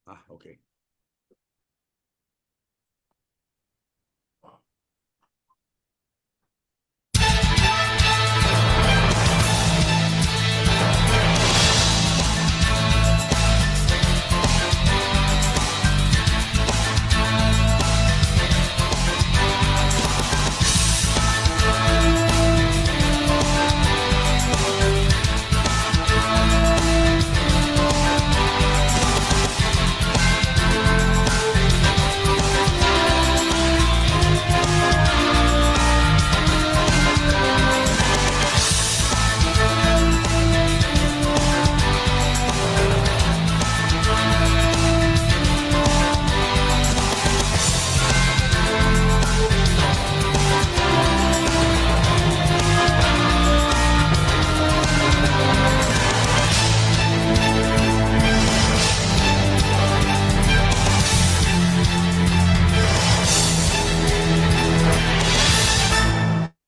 Ok.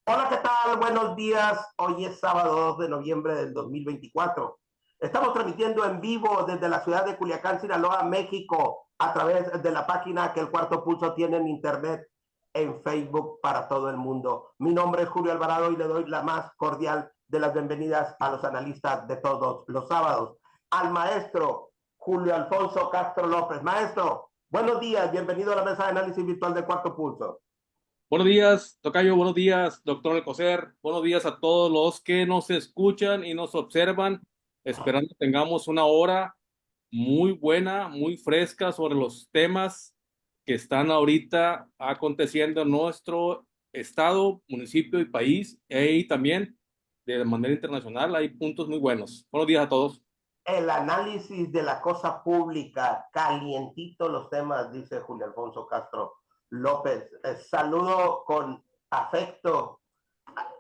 Hola, ¿qué tal? Buenos días. Hoy es sábado 2 de noviembre del 2024. Estamos transmitiendo en vivo desde la ciudad de Culiacán, Sinaloa, México, a través de la página que el Cuarto Pulso tiene en internet, en Facebook para todo el mundo. Mi nombre es Julio Alvarado y le doy la más cordial de las bienvenidas a los analistas de todos los sábados. Al maestro Julio Alfonso Castro López. Maestro, buenos días. Bienvenido a la mesa de análisis virtual del Cuarto Pulso. Buenos días, tocayo, buenos días, doctor Alcocer, buenos días a todos los que nos escuchan y nos observan, esperando que tengamos una hora muy buena, muy fresca sobre los temas que están ahorita aconteciendo en nuestro estado, municipio y país, y también de manera internacional. Hay puntos muy buenos. Buenos días a todos. El análisis de la cosa pública, calientito los temas, dice Julio Alfonso Castro López. Saludo con afecto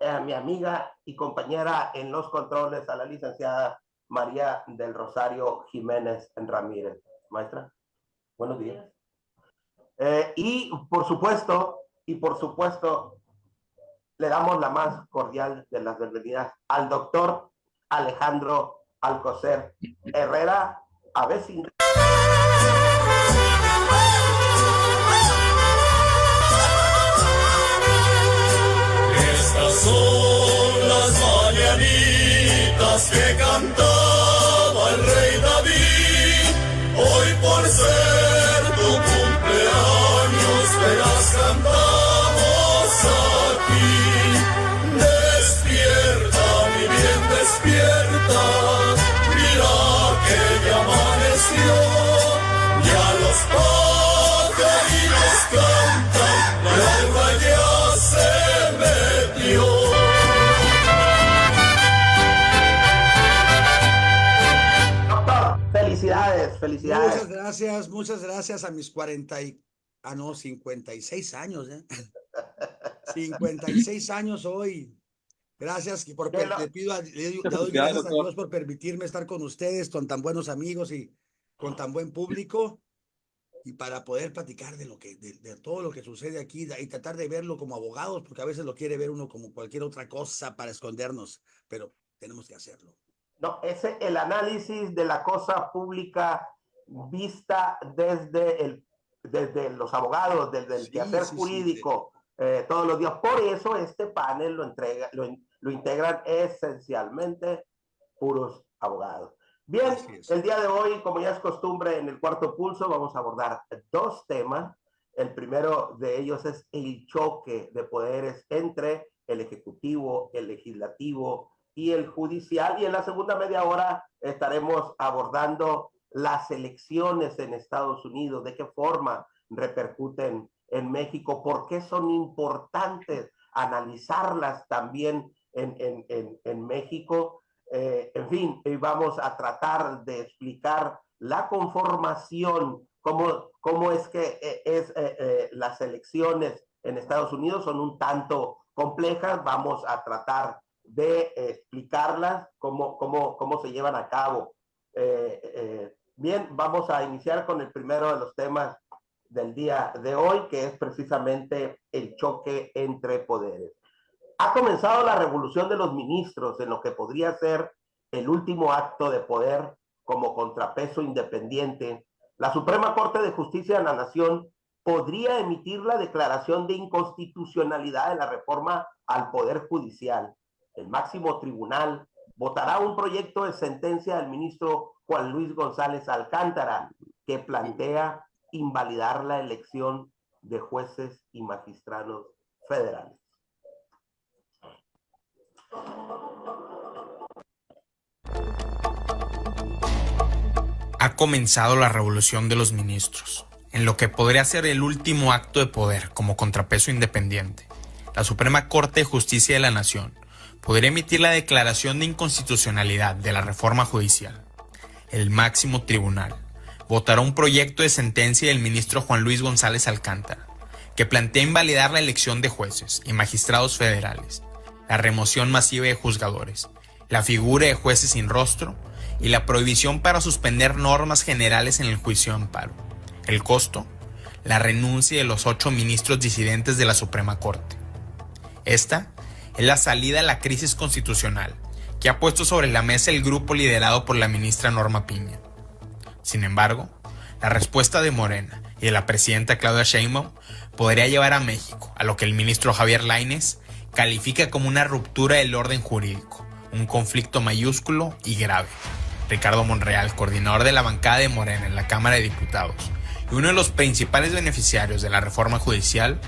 a mi amiga y compañera en los controles, a la licenciada María del Rosario Jiménez Ramírez. Maestra, buenos días. Y por supuesto, le damos la más cordial de las bienvenidas al doctor Alejandro Alcocer Herrera, a ver si... Estas son las mañanitas que cantaba el rey David. Hoy por ser tu cumpleaños te las cantamos aquí. Despierta, mi bien, despierta. Mira que ya amaneció. Ya los pajaritos cantan, la alba ya se metió. Doctor, felicidades, felicidades. Muchas gracias a mis 56 años, ¿eh? 56 años hoy. Gracias le pido, le doy Felicidades, gracias a doctor. Dios por permitirme estar con ustedes, con tan buenos amigos y con tan buen público, y para poder platicar de todo lo que sucede aquí y tratar de verlo como abogados, porque a veces lo quiere ver uno como cualquier otra cosa para escondernos, pero tenemos que hacerlo. No, es el análisis de la cosa pública vista desde los abogados, desde el quehacer jurídico, todos los días. Por eso este panel lo integran esencialmente puros abogados. Bien, el día de hoy, como ya es costumbre en el Cuarto Pulso, vamos a abordar dos temas. El primero de ellos es el choque de poderes entre el Ejecutivo, el Legislativo y el Judicial. Y en la segunda media hora estaremos abordando las elecciones en Estados Unidos, de qué forma repercuten en México, por qué son importantes analizarlas también en México. En fin, vamos a tratar de explicar la conformación, cómo es que las elecciones en Estados Unidos son un tanto complejas. Vamos a tratar de explicarlas, cómo se llevan a cabo. Bien, vamos a iniciar con el primero de los temas del día de hoy, que es precisamente el choque entre poderes. Ha comenzado la revolución de los ministros en lo que podría ser el último acto de poder como contrapeso independiente La Suprema Corte de Justicia de la Nación podría emitir la declaración de inconstitucionalidad de la reforma al Poder Judicial. El máximo tribunal votará un proyecto de sentencia del ministro Juan Luis González Alcántara que plantea invalidar la elección de jueces y magistrados federales. Ha comenzado la revolución de los ministros, en lo que podría ser el último acto de poder como contrapeso independiente. La Suprema Corte de Justicia de la Nación podría emitir la declaración de inconstitucionalidad de la reforma judicial. El máximo tribunal votará un proyecto de sentencia del ministro Juan Luis González Alcántara, que plantea invalidar la elección de jueces y magistrados federales, la remoción masiva de juzgadores, la figura de jueces sin rostro y la prohibición para suspender normas generales en el juicio de amparo. El costo: la renuncia de los 8 ministros disidentes de la Suprema Corte. Esta es la salida a la crisis constitucional que ha puesto sobre la mesa el grupo liderado por la ministra Norma Piña. Sin embargo, la respuesta de Morena y de la presidenta Claudia Sheinbaum podría llevar a México a lo que el ministro Javier Lainez califica como una ruptura del orden jurídico, un conflicto mayúsculo y grave. Ricardo Monreal, coordinador de la bancada de Morena en la Cámara de Diputados y uno de los principales beneficiarios de la reforma judicial,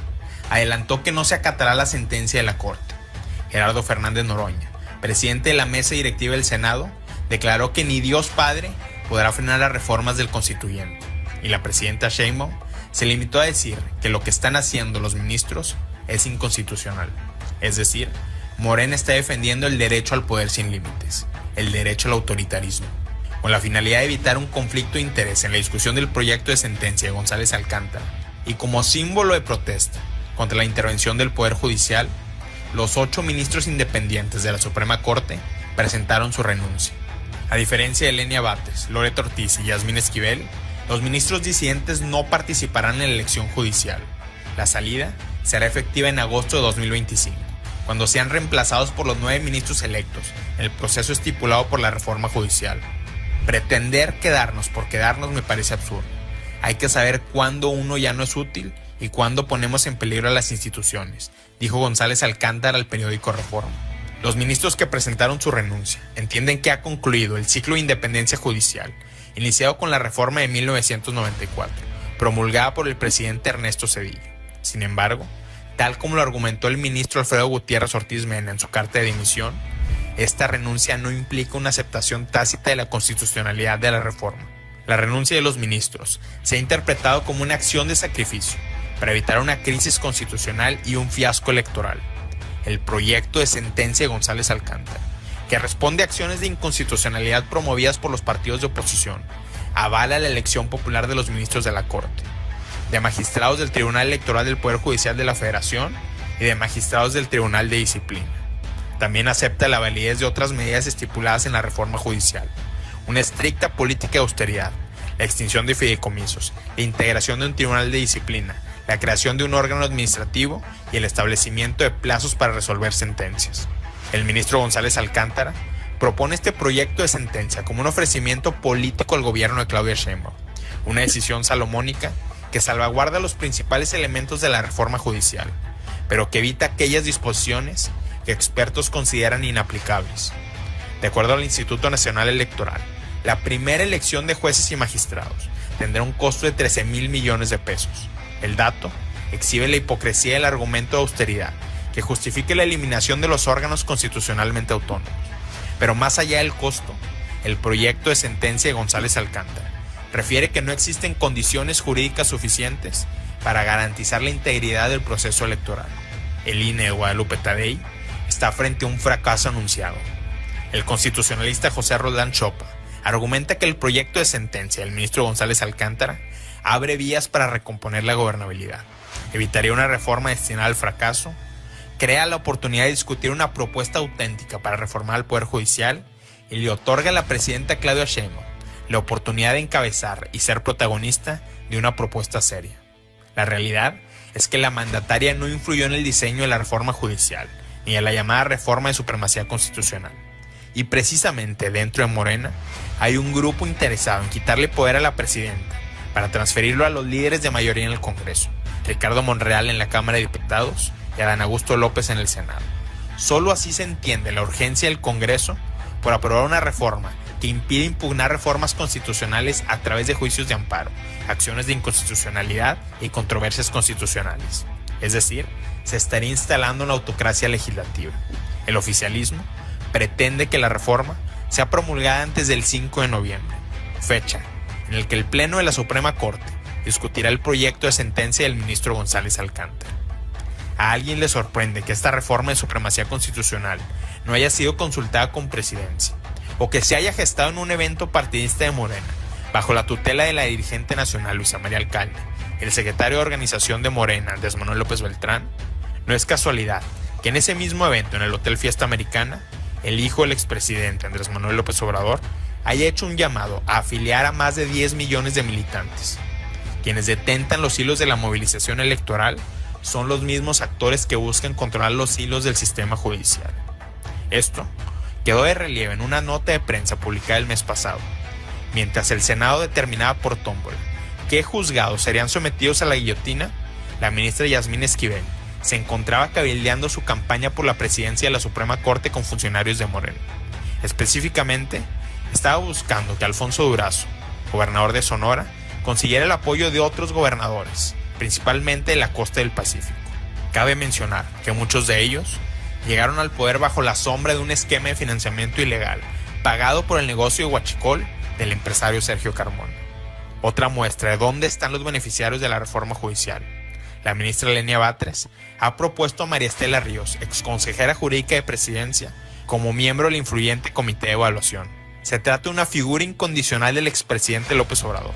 adelantó que no se acatará la sentencia de la Corte. Gerardo Fernández Noroña, presidente de la mesa directiva del Senado, declaró que ni Dios Padre podrá frenar las reformas del constituyente, y la presidenta Sheinbaum se limitó a decir que lo que están haciendo los ministros es inconstitucional. Es decir, Morena está defendiendo el derecho al poder sin límites, el derecho al autoritarismo, con la finalidad de evitar un conflicto de interés en la discusión del proyecto de sentencia de González Alcántara, y como símbolo de protesta contra la intervención del Poder Judicial, los 8 ministros independientes de la Suprema Corte presentaron su renuncia. A diferencia de Lenia Batres, Loreto Ortiz y Yasmín Esquivel, los ministros disidentes no participarán en la elección judicial. La salida será efectiva en agosto de 2025, cuando sean reemplazados por los 9 ministros electos en el proceso estipulado por la reforma judicial. Pretender quedarnos por quedarnos me parece absurdo. Hay que saber cuándo uno ya no es útil y cuándo ponemos en peligro a las instituciones, dijo González Alcántara al periódico Reforma. Los ministros que presentaron su renuncia entienden que ha concluido el ciclo de independencia judicial, iniciado con la reforma de 1994, promulgada por el presidente Ernesto Zedillo. Sin embargo, tal como lo argumentó el ministro Alfredo Gutiérrez Ortiz Mena en su carta de dimisión, esta renuncia no implica una aceptación tácita de la constitucionalidad de la reforma. La renuncia de los ministros se ha interpretado como una acción de sacrificio para evitar una crisis constitucional y un fiasco electoral. El proyecto de sentencia de González Alcántara, que responde a acciones de inconstitucionalidad promovidas por los partidos de oposición, avala la elección popular de los ministros de la Corte, de magistrados del Tribunal Electoral del Poder Judicial de la Federación y de magistrados del Tribunal de Disciplina. También acepta la validez de otras medidas estipuladas en la reforma judicial, una estricta política de austeridad, la extinción de fideicomisos, la integración de un tribunal de disciplina, la creación de un órgano administrativo y el establecimiento de plazos para resolver sentencias. El ministro González Alcántara propone este proyecto de sentencia como un ofrecimiento político al gobierno de Claudia Sheinbaum, una decisión salomónica que salvaguarda los principales elementos de la reforma judicial, pero que evita aquellas disposiciones que expertos consideran inaplicables. De acuerdo al Instituto Nacional Electoral, la primera elección de jueces y magistrados tendrá un costo de 13,000 millones de pesos. El dato exhibe la hipocresía del argumento de austeridad que justifique la eliminación de los órganos constitucionalmente autónomos. Pero más allá del costo, el proyecto de sentencia de González Alcántara refiere que no existen condiciones jurídicas suficientes para garantizar la integridad del proceso electoral. El INE de Guadalupe Tadei está frente a un fracaso anunciado. El constitucionalista José Roldán Chopa argumenta que el proyecto de sentencia del ministro González Alcántara abre vías para recomponer la gobernabilidad, evitaría una reforma destinada al fracaso, crea la oportunidad de discutir una propuesta auténtica para reformar el Poder Judicial y le otorga a la presidenta Claudia Sheinbaum la oportunidad de encabezar y ser protagonista de una propuesta seria. La realidad es que la mandataria no influyó en el diseño de la reforma judicial ni en la llamada reforma de supremacía constitucional. Y precisamente dentro de Morena hay un grupo interesado en quitarle poder a la presidenta para transferirlo a los líderes de mayoría en el Congreso, Ricardo Monreal en la Cámara de Diputados y Adán Augusto López en el Senado. Solo así se entiende la urgencia del Congreso por aprobar una reforma que impide impugnar reformas constitucionales a través de juicios de amparo, acciones de inconstitucionalidad y controversias constitucionales. Es decir, se estaría instalando una autocracia legislativa. El oficialismo pretende que la reforma sea promulgada antes del 5 de noviembre, fecha en la que el Pleno de la Suprema Corte discutirá el proyecto de sentencia del ministro González Alcántara. ¿A alguien le sorprende que esta reforma de supremacía constitucional no haya sido consultada con presidencia, o que se haya gestado en un evento partidista de Morena, bajo la tutela de la dirigente nacional Luisa María Alcalde, el secretario de organización de Morena, Andrés Manuel López Beltrán? No es casualidad que en ese mismo evento, en el Hotel Fiesta Americana, el hijo del expresidente Andrés Manuel López Obrador haya hecho un llamado a afiliar a más de 10 millones de militantes. Quienes detentan los hilos de la movilización electoral son los mismos actores que buscan controlar los hilos del sistema judicial. Esto quedó de relieve en una nota de prensa publicada el mes pasado, mientras el Senado determinaba por tómbola qué juzgados serían sometidos a la guillotina. La ministra Yasmín Esquivel se encontraba cabildeando su campaña por la presidencia de la Suprema Corte con funcionarios de Morena. Específicamente, estaba buscando que Alfonso Durazo, gobernador de Sonora, consiguiera el apoyo de otros gobernadores, principalmente de la costa del Pacífico. Cabe mencionar que muchos de ellos llegaron al poder bajo la sombra de un esquema de financiamiento ilegal pagado por el negocio de huachicol del empresario Sergio Carmona. Otra muestra de dónde están los beneficiarios de la reforma judicial. La ministra Lenia Batres ha propuesto a María Estela Ríos, exconsejera jurídica de Presidencia, como miembro del influyente comité de evaluación. Se trata de una figura incondicional del expresidente López Obrador.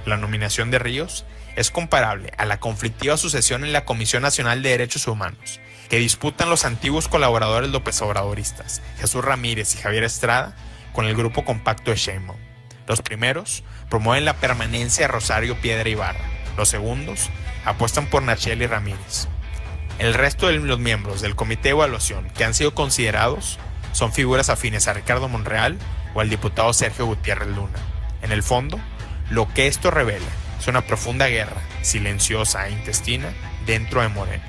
La nominación de Ríos es comparable a la conflictiva sucesión en la Comisión Nacional de Derechos Humanos, que disputan los antiguos colaboradores López Obradoristas, Jesús Ramírez y Javier Estrada, con el grupo compacto de Sheinbaum. Los primeros promueven la permanencia de Rosario Piedra Ibarra. Los segundos apuestan por Nacheli Ramírez. El resto de los miembros del comité de evaluación que han sido considerados son figuras afines a Ricardo Monreal o al diputado Sergio Gutiérrez Luna. En el fondo, lo que esto revela es una profunda guerra, silenciosa e intestina, dentro de Morena.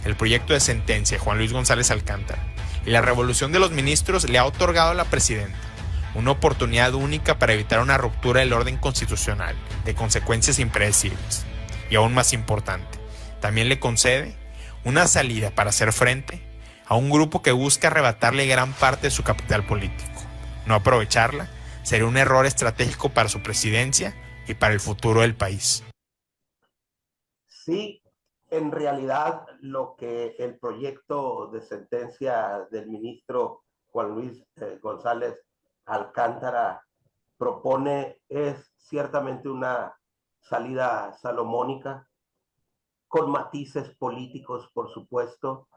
El proyecto de sentencia de Juan Luis González Alcántara y la revolución de los ministros le ha otorgado a la presidenta una oportunidad única para evitar una ruptura del orden constitucional de consecuencias impredecibles. Y aún más importante, también le concede una salida para hacer frente a un grupo que busca arrebatarle gran parte de su capital político. No aprovecharla sería un error estratégico para su presidencia y para el futuro del país. Sí, en realidad lo que el proyecto de sentencia del ministro Juan Luis González Alcántara propone es ciertamente una salida salomónica, con matices políticos, por supuesto,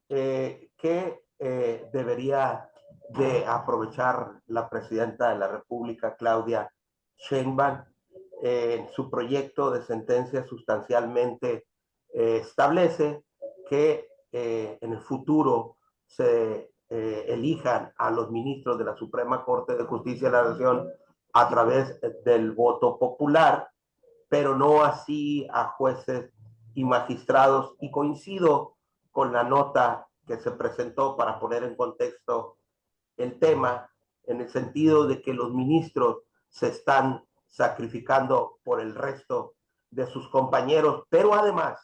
que debería de aprovechar la presidenta de la República, Claudia Sheinbaum. Su proyecto de sentencia sustancialmente establece que en el futuro se elijan a los ministros de la Suprema Corte de Justicia de la Nación a través del voto popular, pero no así a jueces y magistrados. Y coincido con la nota que se presentó para poner en contexto el tema, en el sentido de que los ministros se están sacrificando por el resto de sus compañeros, pero además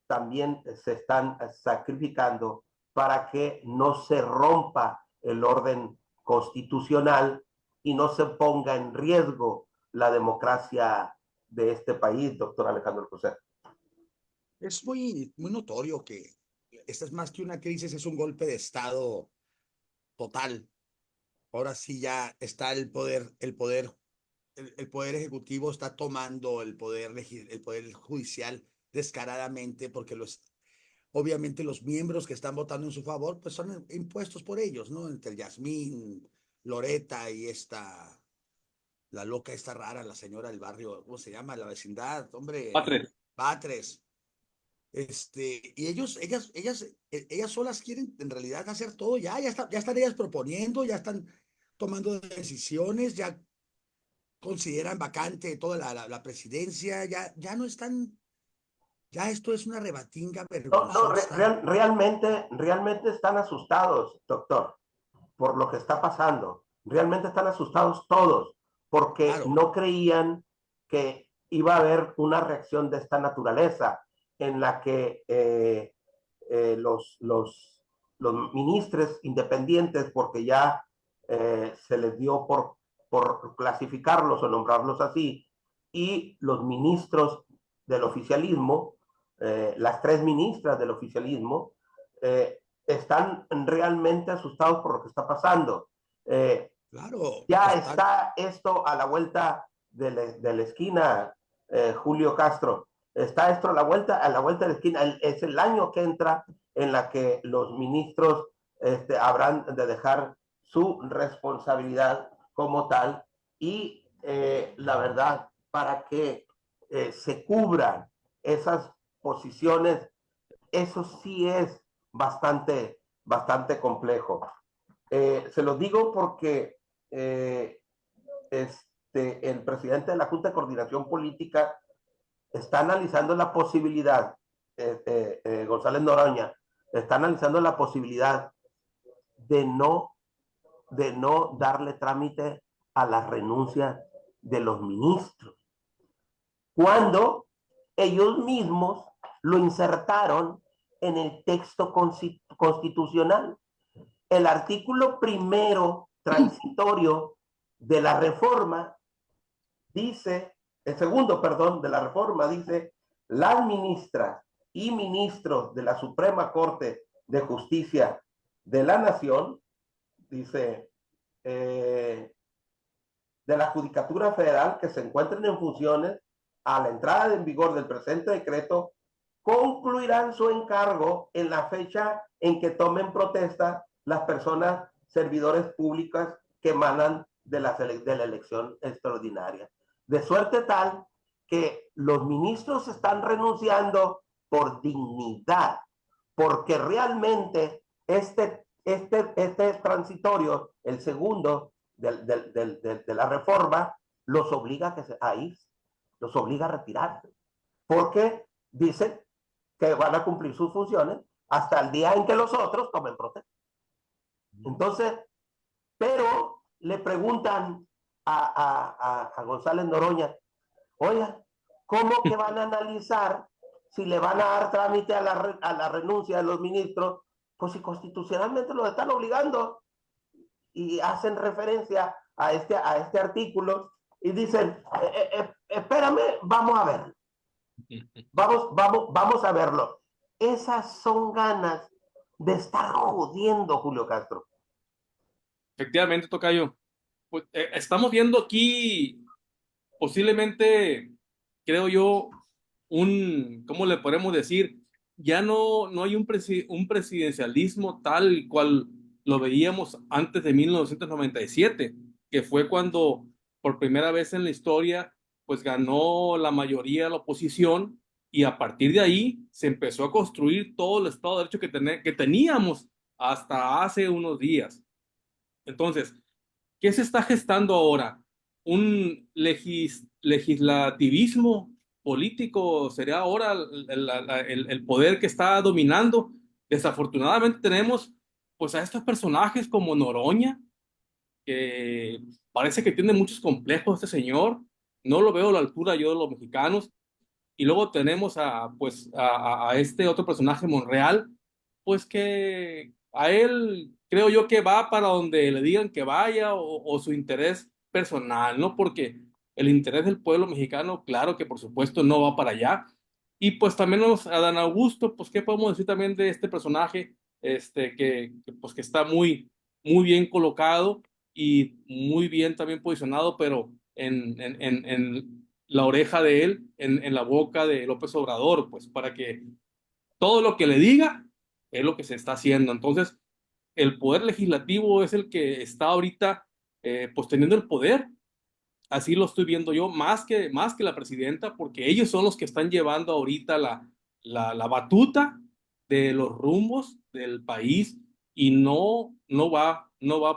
también se están sacrificando para que no se rompa el orden constitucional y no se ponga en riesgo la democracia de este país, doctor Alejandro Cruzet. Es muy notorio que esta es más que una crisis, es un golpe de Estado total. Ahora sí ya está el poder ejecutivo está tomando el poder judicial descaradamente, porque obviamente los miembros que están votando en su favor pues son impuestos por ellos, ¿no? Entre Yasmín, Loreta y la loca esta rara, la señora del barrio, ¿cómo se llama? La vecindad, hombre. Batres. Y ellas solas quieren en realidad hacer todo, ya están ellas proponiendo, ya están tomando decisiones, ya consideran vacante toda la presidencia, ya no están, ya esto es una rebatinga vergonzosa. Realmente están asustados, doctor, por lo que está pasando. Realmente están asustados todos, porque Claro, no creían que iba a haber una reacción de esta naturaleza en la que los ministros independientes, porque ya se les dio por clasificarlos o nombrarlos así, y los ministros del oficialismo, las tres ministras del oficialismo, están realmente asustados por lo que está pasando. claro, Ya están, está esto a la vuelta de la esquina, Julio Castro. Está esto a la vuelta de la esquina. Es el año que entra en la que los ministros habrán de dejar su responsabilidad como tal y la verdad, para que se cubran esas posiciones, eso sí es bastante complejo. Se lo digo porque el presidente de la Junta de Coordinación Política está analizando la posibilidad, González Noroña, está analizando la posibilidad de no darle trámite a la renuncia de los ministros, cuando ellos mismos lo insertaron en el texto constitucional. El artículo primero transitorio de la reforma dice, el segundo, perdón, de la reforma dice, las ministras y ministros de la Suprema Corte de Justicia de la Nación, dice, de la Judicatura Federal que se encuentren en funciones a la entrada en vigor del presente decreto, concluirán su encargo en la fecha en que tomen protesta las personas servidores públicas que emanan de la elección extraordinaria. De suerte tal que los ministros están renunciando por dignidad, porque realmente este transitorio, el segundo de la reforma, los obliga a irse, los obliga a retirarse, porque dicen que van a cumplir sus funciones hasta el día en que los otros tomen protesta. Entonces, pero le preguntan a González Noroña, oiga, ¿cómo que van a analizar si le van a dar trámite a la renuncia de los ministros? Pues si constitucionalmente los están obligando, y hacen referencia a este artículo y dicen, espérame, vamos a ver. Vamos a verlo. Esas son ganas de estar jodiendo, Julio Castro. Efectivamente, tocayo. Pues, estamos viendo aquí posiblemente, creo yo, ¿cómo le podemos decir? Ya no hay un presidencialismo tal cual lo veíamos antes de 1997, que fue cuando por primera vez en la historia pues ganó la mayoría de la oposición, y a partir de ahí se empezó a construir todo el Estado de Derecho que teníamos hasta hace unos días. Entonces, ¿qué se está gestando ahora? ¿Un legislativismo político sería ahora el poder que está dominando? Desafortunadamente tenemos pues a estos personajes como Noroña, que parece que tiene muchos complejos este señor, no lo veo a la altura yo de los mexicanos. Y luego tenemos a este otro personaje, Monreal, pues que a él creo yo que va para donde le digan que vaya, o su interés personal, ¿no? Porque el interés del pueblo mexicano, claro que por supuesto no va para allá. Y pues también a Dan Augusto, pues qué podemos decir también de este personaje, pues que está muy bien colocado y muy bien también posicionado, pero en la oreja de él, en la boca de López Obrador, pues para que todo lo que le diga es lo que se está haciendo. Entonces, el poder legislativo es el que está ahorita pues teniendo el poder. Así lo estoy viendo yo, más que la presidenta, porque ellos son los que están llevando ahorita la batuta de los rumbos del país, y no va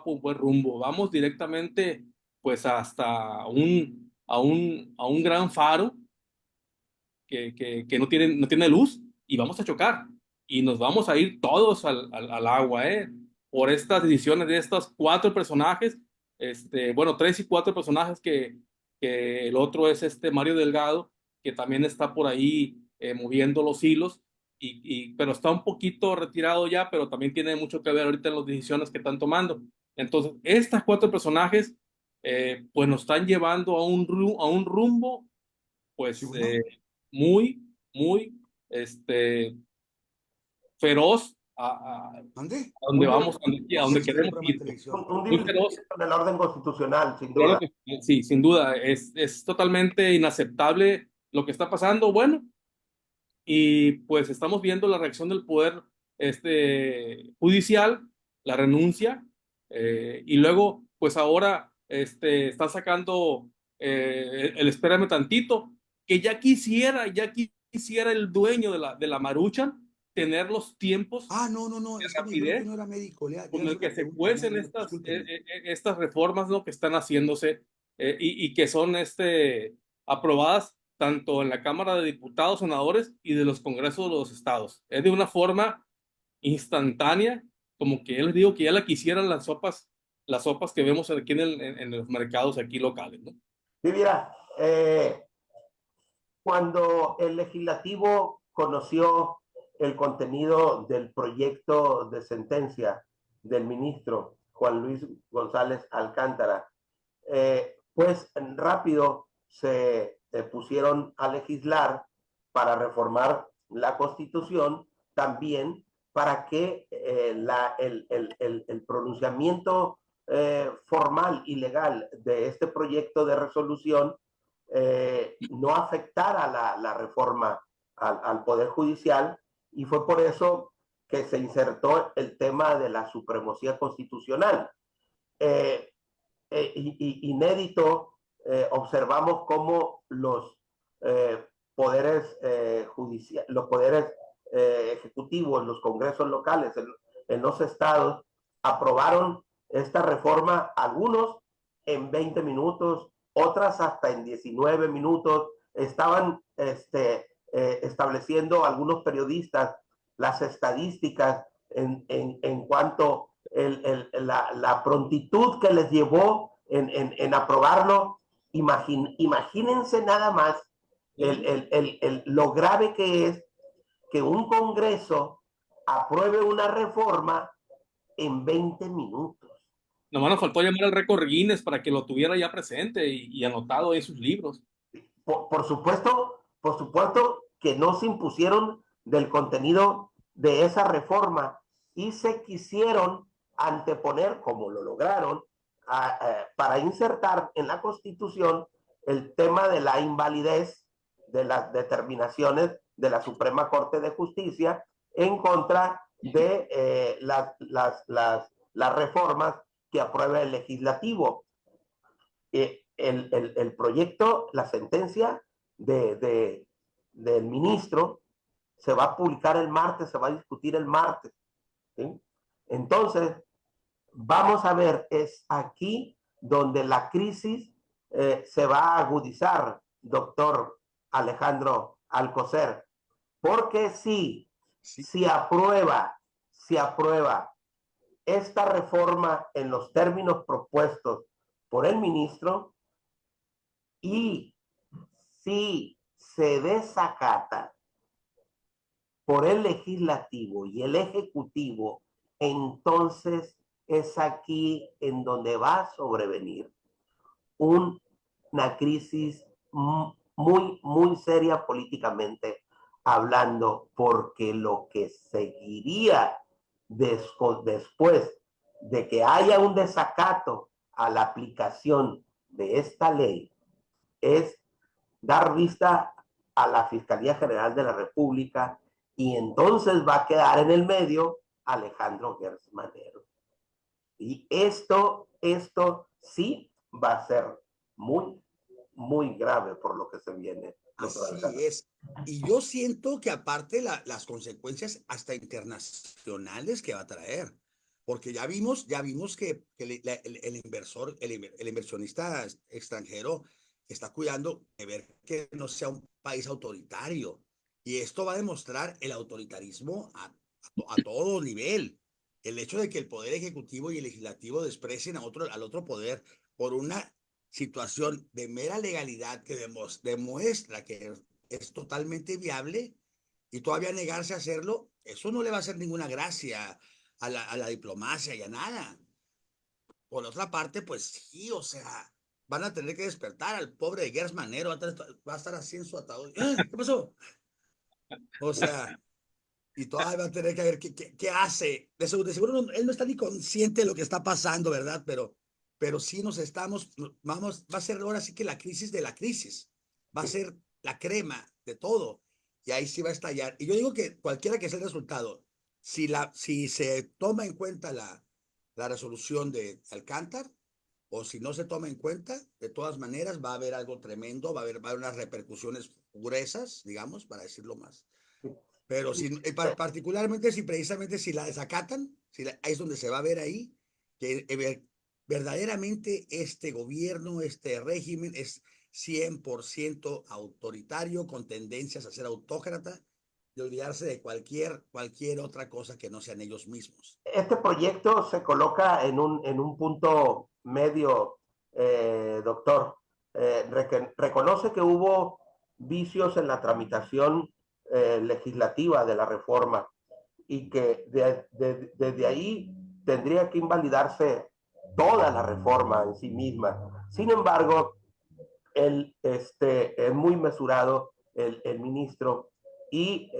por buen rumbo. Vamos directamente pues hasta a un gran faro que no tiene luz, y vamos a chocar y nos vamos a ir todos al agua, por estas decisiones de estos 4 personajes, bueno, 3 y 4 personajes, que el otro es Mario Delgado, que también está por ahí moviendo los hilos, pero está un poquito retirado ya, pero también tiene mucho que ver ahorita en las decisiones que están tomando. Entonces, estas 4 personajes, pues nos están llevando a un rumbo, Sí, pues bueno, muy, muy feroz, ¿mande? a donde vamos, a Sí, donde es un queremos programa de ir, pues. televisión. Un Muy feroz. divergimiento en el orden constitucional, sin Claro duda. que sí, sin duda, es totalmente inaceptable lo que está pasando. Bueno, y pues estamos viendo la reacción del poder judicial, la renuncia, y luego, pues ahora está sacando el espérame tantito, que ya quisiera el dueño de la Maruchan tener los tiempos Ah, no, de es que me dijeron que rapidez no era médico. Le con hace el una que se pregunta, nada cuecen más, discúlpeme. estas reformas, ¿no?, que están haciéndose, y que son aprobadas tanto en la Cámara de Diputados, senadores y de los congresos de los estados. Es de una forma instantánea, como que yo les digo que ya la quisieran las sopas que vemos aquí en los mercados aquí locales, ¿no? Sí, mira, cuando el legislativo conoció el contenido del proyecto de sentencia del ministro Juan Luis González Alcántara, pues rápido se pusieron a legislar para reformar la Constitución, también para que el pronunciamiento formal y legal de este proyecto de resolución no afectara la reforma al Poder Judicial, y fue por eso que se insertó el tema de la supremacía constitucional. Inédito, observamos cómo los poderes judiciales, los poderes ejecutivos, los congresos locales en los estados aprobaron esta reforma, algunos en 20 minutos, otras hasta en 19 minutos. Estaban estableciendo algunos periodistas las estadísticas en cuanto la prontitud que les llevó en aprobarlo. Imagínense nada más lo grave que es que un Congreso apruebe una reforma en 20 minutos. Nomás nos faltó llamar al récord Guinness para que lo tuviera ya presente y anotado en sus libros. Por supuesto que no se impusieron del contenido de esa reforma y se quisieron anteponer, como lo lograron, para insertar en la Constitución el tema de la invalidez de las determinaciones de la Suprema Corte de Justicia en contra de las reformas que aprueba el legislativo. El proyecto, la sentencia del ministro se va a publicar el martes, se va a discutir el martes, ¿sí? Entonces, vamos a ver, es aquí donde la crisis se va a agudizar, doctor Alejandro Alcocer, porque si aprueba esta reforma en los términos propuestos por el ministro, y si se desacata por el legislativo y el ejecutivo, entonces es aquí en donde va a sobrevenir una crisis muy, muy seria políticamente hablando, porque lo que seguiría después de que haya un desacato a la aplicación de esta ley es dar vista a la Fiscalía General de la República, y entonces va a quedar en el medio Alejandro Gertz Manero. Y esto sí va a ser muy, muy grave por lo que se viene. Así es. Y yo siento que aparte las consecuencias hasta internacionales que va a traer, porque ya vimos que el inversor, el inversionista extranjero está cuidando de ver que no sea un país autoritario. Y esto va a demostrar el autoritarismo a todo nivel. El hecho de que el poder ejecutivo y el legislativo desprecien al otro poder por una situación de mera legalidad que demuestra que es totalmente viable, y todavía negarse a hacerlo, eso no le va a hacer ninguna gracia a la diplomacia y a nada. Por otra parte, pues sí, o sea, van a tener que despertar al pobre de Gers Manero, va a estar así en su ataúd. ¿Qué pasó? O sea, y todavía va a tener que ver qué hace. De seguro él no está ni consciente de lo que está pasando, ¿verdad? Pero sí va a ser ahora sí que la crisis de la crisis. Va a ser la crema de todo. Y ahí sí va a estallar. Y yo digo que cualquiera que sea el resultado, si se toma en cuenta la resolución de Alcántar, o si no se toma en cuenta, de todas maneras va a haber algo tremendo, va a haber unas repercusiones gruesas, digamos, para decirlo más. Pero particularmente precisamente si la desacatan, ahí es donde se va a ver ahí que verdaderamente este gobierno, este régimen es 100% autoritario, con tendencias a ser autócrata, de olvidarse de cualquier otra cosa que no sean ellos mismos. Este proyecto se coloca en un punto medio, doctor. Reconoce que hubo vicios en la tramitación legislativa de la reforma y que desde ahí tendría que invalidarse toda la reforma en sí misma. Sin embargo, él es muy mesurado, el ministro, y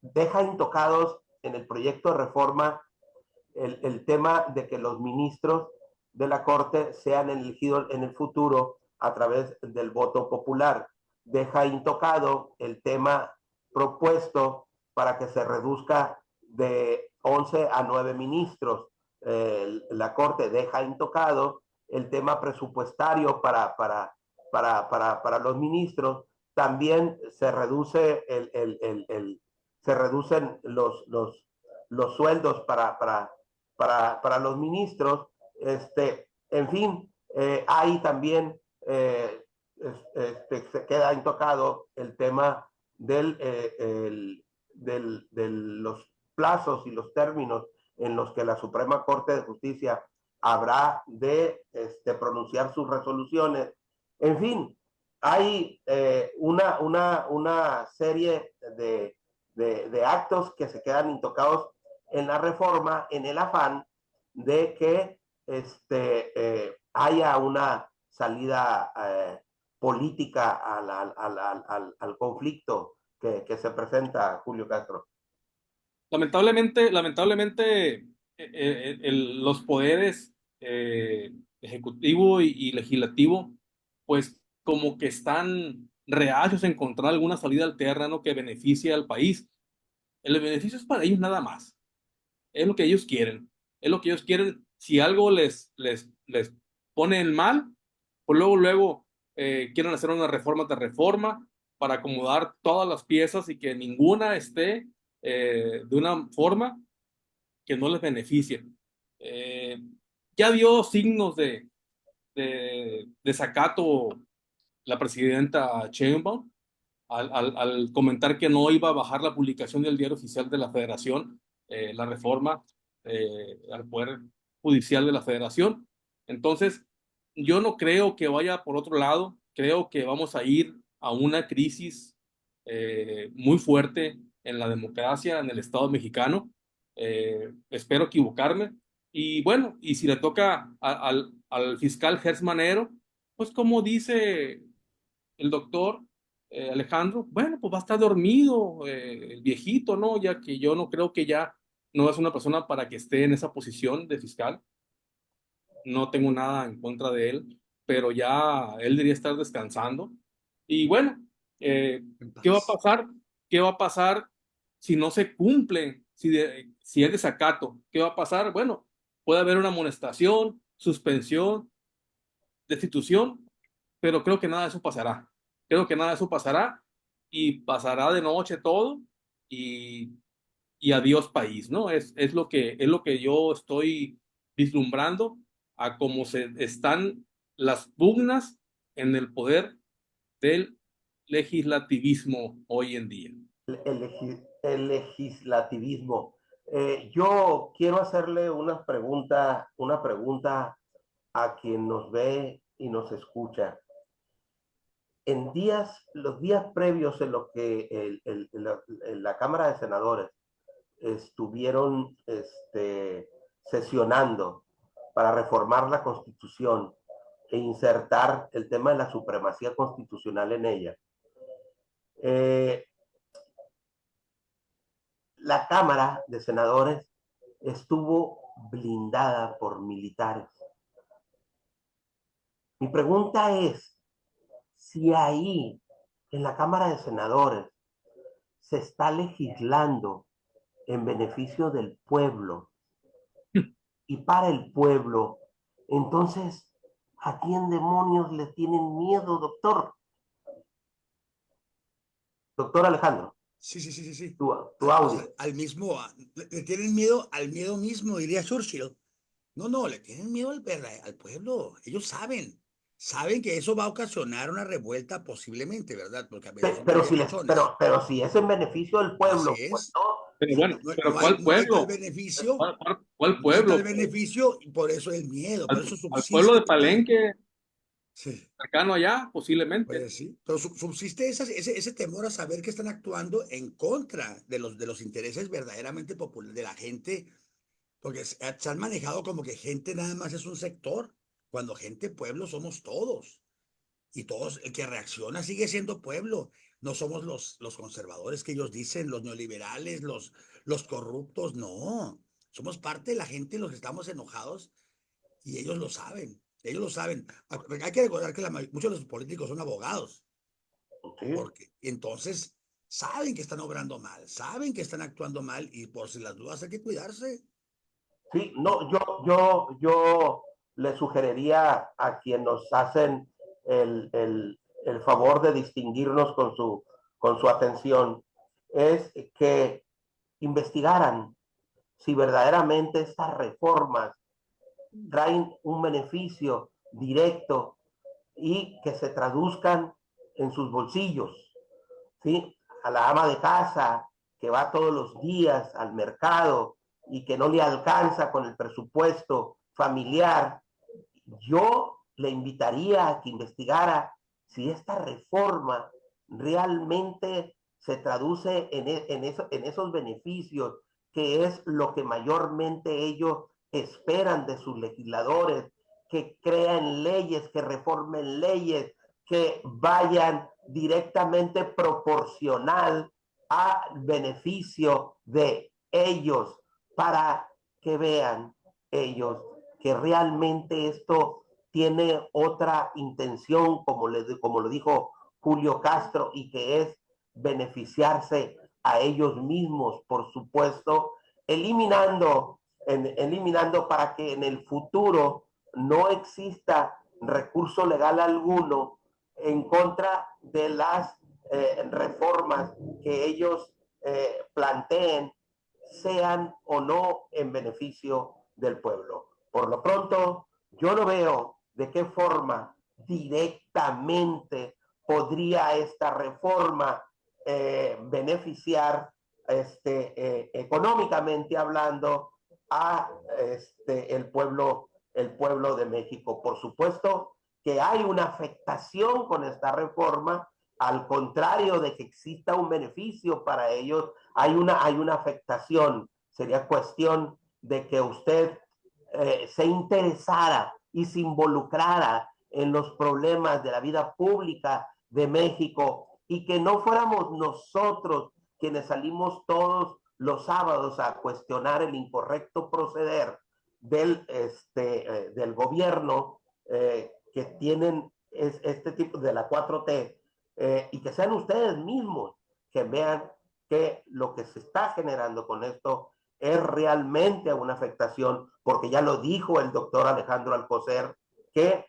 deja intocados en el proyecto de reforma el tema de que los ministros de la Corte sean elegidos en el futuro a través del voto popular. Deja intocado el tema propuesto para que se reduzca de 11 a 9 ministros. La Corte deja intocado el tema presupuestario para los ministros. También se reduce se reducen los sueldos para los ministros. En fin, ahí también se queda intocado el tema de los plazos y los términos en los que la Suprema Corte de Justicia habrá de pronunciar sus resoluciones. En fin, hay una serie de actos que se quedan intocados en la reforma, en el afán de que haya una salida política al conflicto que se presenta, Julio Castro. Lamentablemente, los poderes ejecutivo y legislativo, pues como que están reacios a encontrar alguna salida alterna, ¿no?, que beneficie al país. El beneficio es para ellos nada más. Es lo que ellos quieren. Es lo que ellos quieren. Si algo les pone en mal, pues luego quieren hacer una reforma de reforma para acomodar todas las piezas y que ninguna esté de una forma que no les beneficie. Ya dio signos de desacato la presidenta Sheinbaum al comentar que no iba a bajar la publicación del Diario Oficial de la Federación, la reforma al Poder Judicial de la Federación. Entonces, yo no creo que vaya por otro lado, creo que vamos a ir a una crisis muy fuerte en la democracia, en el Estado mexicano. Espero equivocarme. Y bueno, y si le toca al fiscal Gers Manero, pues como dice el doctor Alejandro, bueno, pues va a estar dormido el viejito, ¿no? Ya que yo no creo que ya no es una persona para que esté en esa posición de fiscal. No tengo nada en contra de él, pero ya él debería estar descansando. Y bueno, ¿qué va a pasar? ¿Qué va a pasar si no se cumple? Si es desacato, ¿qué va a pasar? Bueno, puede haber una amonestación, suspensión, destitución, pero creo que nada de eso pasará. Creo que nada de eso pasará y pasará de noche todo y y adiós país, ¿no? Es lo que yo estoy vislumbrando a cómo se están las pugnas en el poder del legislativismo hoy en día. El legislativismo. Yo quiero hacerle una pregunta a quien nos ve y nos escucha. En los días previos en los que la Cámara de Senadores estuvieron sesionando para reformar la Constitución e insertar el tema de la supremacía constitucional en ella, la Cámara de Senadores estuvo blindada por militares. Mi pregunta es, si ahí, en la Cámara de Senadores, se está legislando en beneficio del pueblo y para el pueblo, entonces, ¿a quién demonios le tienen miedo, doctor? Doctor Alejandro. Sí. Tu audio. Al mismo, le tienen miedo al miedo mismo, diría Churchill. No, le tienen miedo al pueblo. Ellos saben que eso va a ocasionar una revuelta posiblemente, ¿verdad? Porque a veces son muy derechones. Pero si es en beneficio del pueblo, Así pues es. no. Pero bueno, pero ¿cuál ¿cuál pueblo? No hay tal beneficio. ¿Cuál No hay pueblo? tal beneficio y por eso el miedo, por eso Al pueblo de subsiste. Palenque, Sí. cercano allá, posiblemente. Pues sí, pero subsiste ese temor a saber que están actuando en contra de los intereses verdaderamente populares de la gente, porque se han manejado como que gente nada más es un sector, cuando gente, pueblo somos todos, y todos, el que reacciona sigue siendo pueblo, no somos los conservadores que ellos dicen, los neoliberales, los corruptos, no, somos parte de la gente los que estamos enojados y ellos lo saben. Ellos lo saben. Hay que recordar que muchos de los políticos son abogados, Sí. porque entonces saben que están obrando mal, saben que están actuando mal y por si las dudas hay que cuidarse. Sí, no, yo le sugeriría a quien nos hacen el favor de distinguirnos con su atención, es que investigaran si verdaderamente estas reformas traen un beneficio directo y que se traduzcan en sus bolsillos, ¿sí? A la ama de casa que va todos los días al mercado y que no le alcanza con el presupuesto familiar, yo le invitaría a que investigara si esta reforma realmente se traduce en esos beneficios, que es lo que mayormente ellos esperan de sus legisladores, que crean leyes, que reformen leyes, que vayan directamente proporcional al beneficio de ellos, para que vean ellos que realmente esto tiene otra intención, como lo dijo Julio Castro, y que es beneficiarse a ellos mismos, por supuesto, eliminando para que en el futuro no exista recurso legal alguno en contra de las reformas que ellos planteen, sean o no en beneficio del pueblo. Por lo pronto, yo no veo de qué forma directamente podría esta reforma beneficiar económicamente hablando a el pueblo de México. Por supuesto que hay una afectación con esta reforma, al contrario de que exista un beneficio para ellos, hay una afectación. Sería cuestión de que usted se interesara y se involucrara en los problemas de la vida pública de México, y que no fuéramos nosotros quienes salimos todos los sábados a cuestionar el incorrecto proceder del gobierno que tienen este tipo de la 4T, y que sean ustedes mismos que vean que lo que se está generando con esto es realmente una afectación, porque ya lo dijo el doctor Alejandro Alcocer, que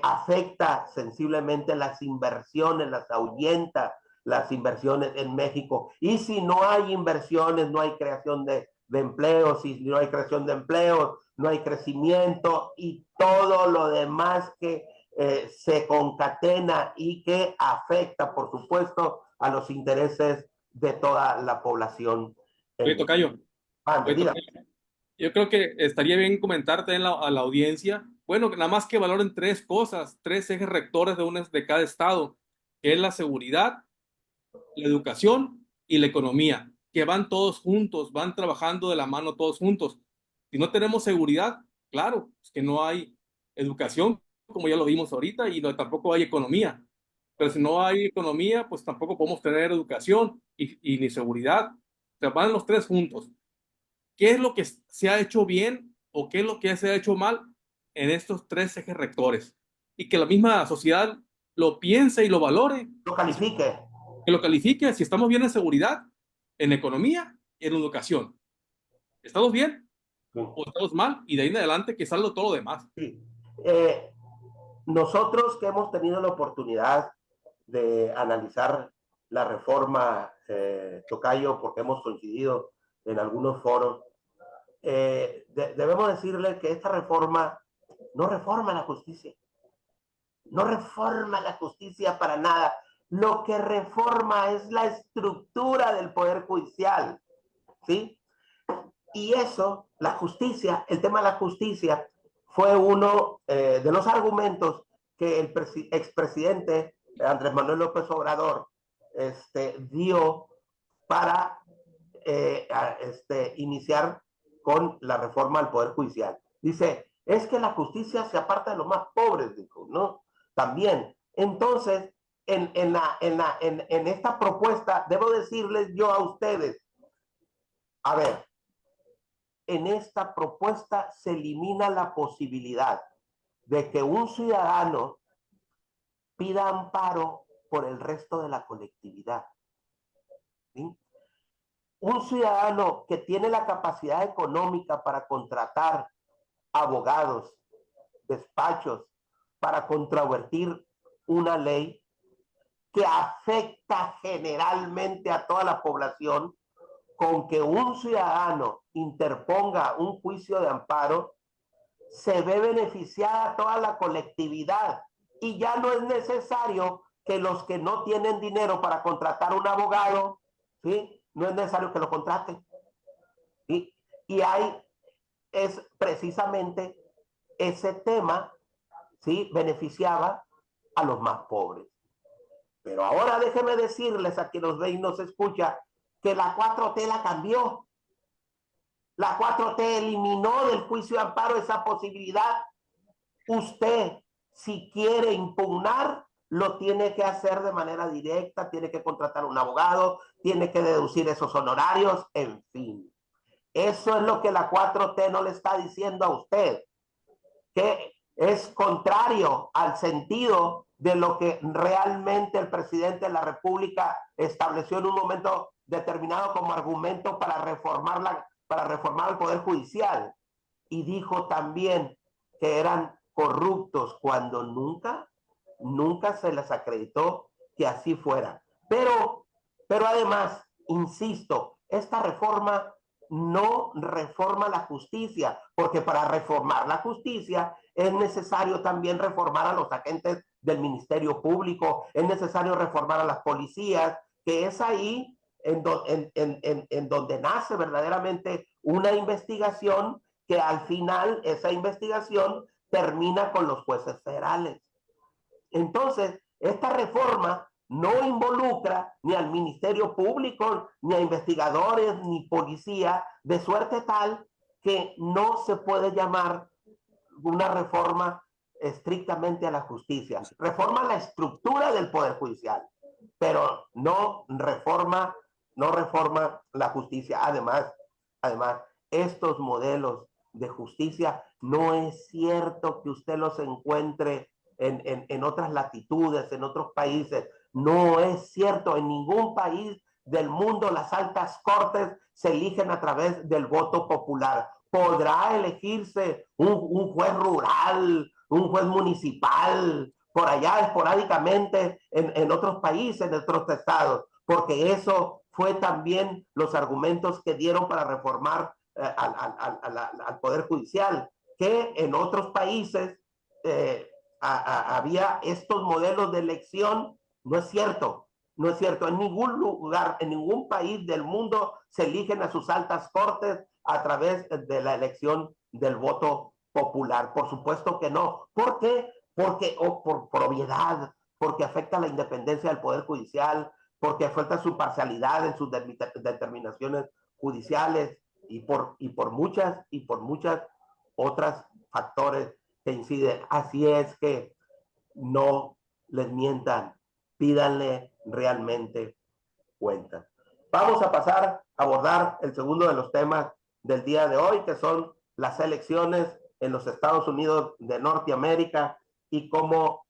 afecta sensiblemente las inversiones, las ahuyenta, las inversiones en México. Y si no hay inversiones, no hay creación de empleos, y si no hay creación de empleos, no hay crecimiento y todo lo demás que se concatena y que afecta, por supuesto, a los intereses de toda la población. Oye, tocayo. Oye, tocayo. Yo creo que estaría bien comentarte a la audiencia, bueno, nada más que valoren tres cosas, tres ejes rectores de cada estado, que es la seguridad, la educación y la economía, que van todos juntos, van trabajando de la mano todos juntos. Si no tenemos seguridad, claro, es que no hay educación, como ya lo vimos ahorita, y tampoco hay economía. Pero si no hay economía, pues tampoco podemos tener educación y ni seguridad. O sea, van los tres juntos. ¿Qué es lo que se ha hecho bien o qué es lo que se ha hecho mal en estos tres ejes rectores? Y que la misma sociedad lo piense y lo valore. Lo califique. Que lo califique si estamos bien en seguridad, en economía y en educación. ¿Estamos bien? Sí. ¿O estamos mal? Y de ahí en adelante que salga todo lo demás. Sí. Nosotros que hemos tenido la oportunidad de analizar la reforma, tocayo, porque hemos coincidido en algunos foros, debemos decirle que esta reforma no reforma la justicia. No reforma la justicia para nada. Lo que reforma es la estructura del Poder Judicial, ¿sí? Y eso, la justicia, el tema de la justicia, fue uno de los argumentos que el expresidente Andrés Manuel López Obrador dio para iniciar con la reforma al Poder Judicial. Dice, es que la justicia se aparta de los más pobres, dijo, ¿no? También. Entonces, en esta propuesta, debo decirles yo a ustedes, a ver, en esta propuesta se elimina la posibilidad de que un ciudadano pida amparo por el resto de la colectividad. ¿Sí? Un ciudadano que tiene la capacidad económica para contratar abogados, despachos, para controvertir una ley que afecta generalmente a toda la población, con que un ciudadano interponga un juicio de amparo, se ve beneficiada toda la colectividad y ya no es necesario que los que no tienen dinero para contratar un abogado, ¿sí? No es necesario que lo contraten. ¿Sí? Y ahí es precisamente ese tema, ¿sí? Beneficiaba a los más pobres. Pero ahora déjenme decirles a quien nos ve y nos escucha que la 4T la cambió. La 4T eliminó del juicio de amparo esa posibilidad. Usted, si quiere impugnar, lo tiene que hacer de manera directa, tiene que contratar un abogado, tiene que deducir esos honorarios, en fin. Eso es lo que la 4T no le está diciendo a usted, que es contrario al sentido de lo que realmente el presidente de la República estableció en un momento determinado como argumento para reformar el Poder Judicial. Y dijo también que eran corruptos cuando nunca se les acreditó que así fuera. Pero además, insisto, esta reforma no reforma la justicia, porque para reformar la justicia es necesario también reformar a los agentes del Ministerio Público, es necesario reformar a las policías, que es ahí en donde nace verdaderamente una investigación que al final esa investigación termina con los jueces federales. Entonces, esta reforma no involucra ni al Ministerio Público, ni a investigadores, ni policía, de suerte tal que no se puede llamar una reforma estrictamente a la justicia. Reforma la estructura del Poder Judicial, pero no reforma la justicia. Además, estos modelos de justicia no es cierto que usted los encuentre en otras latitudes, en otros países. No es cierto. En ningún país del mundo las altas cortes se eligen a través del voto popular. Podrá elegirse un juez rural, un juez municipal, por allá esporádicamente en otros países, en otros estados, porque eso fue también los argumentos que dieron para reformar al Poder Judicial, que en otros países había estos modelos de elección. No es cierto, no es cierto. En ningún lugar, en ningún país del mundo se eligen a sus altas cortes a través de la elección del voto popular. Por supuesto que no. ¿Por qué? Porque por obviedad, porque afecta la independencia del Poder Judicial, porque afecta su parcialidad en sus determinaciones judiciales y por muchas otras factores que inciden. Así es que no les mientan, pídanle realmente cuentas. Vamos a pasar a abordar el segundo de los temas del día de hoy, que son las elecciones en los Estados Unidos de Norteamérica y cómo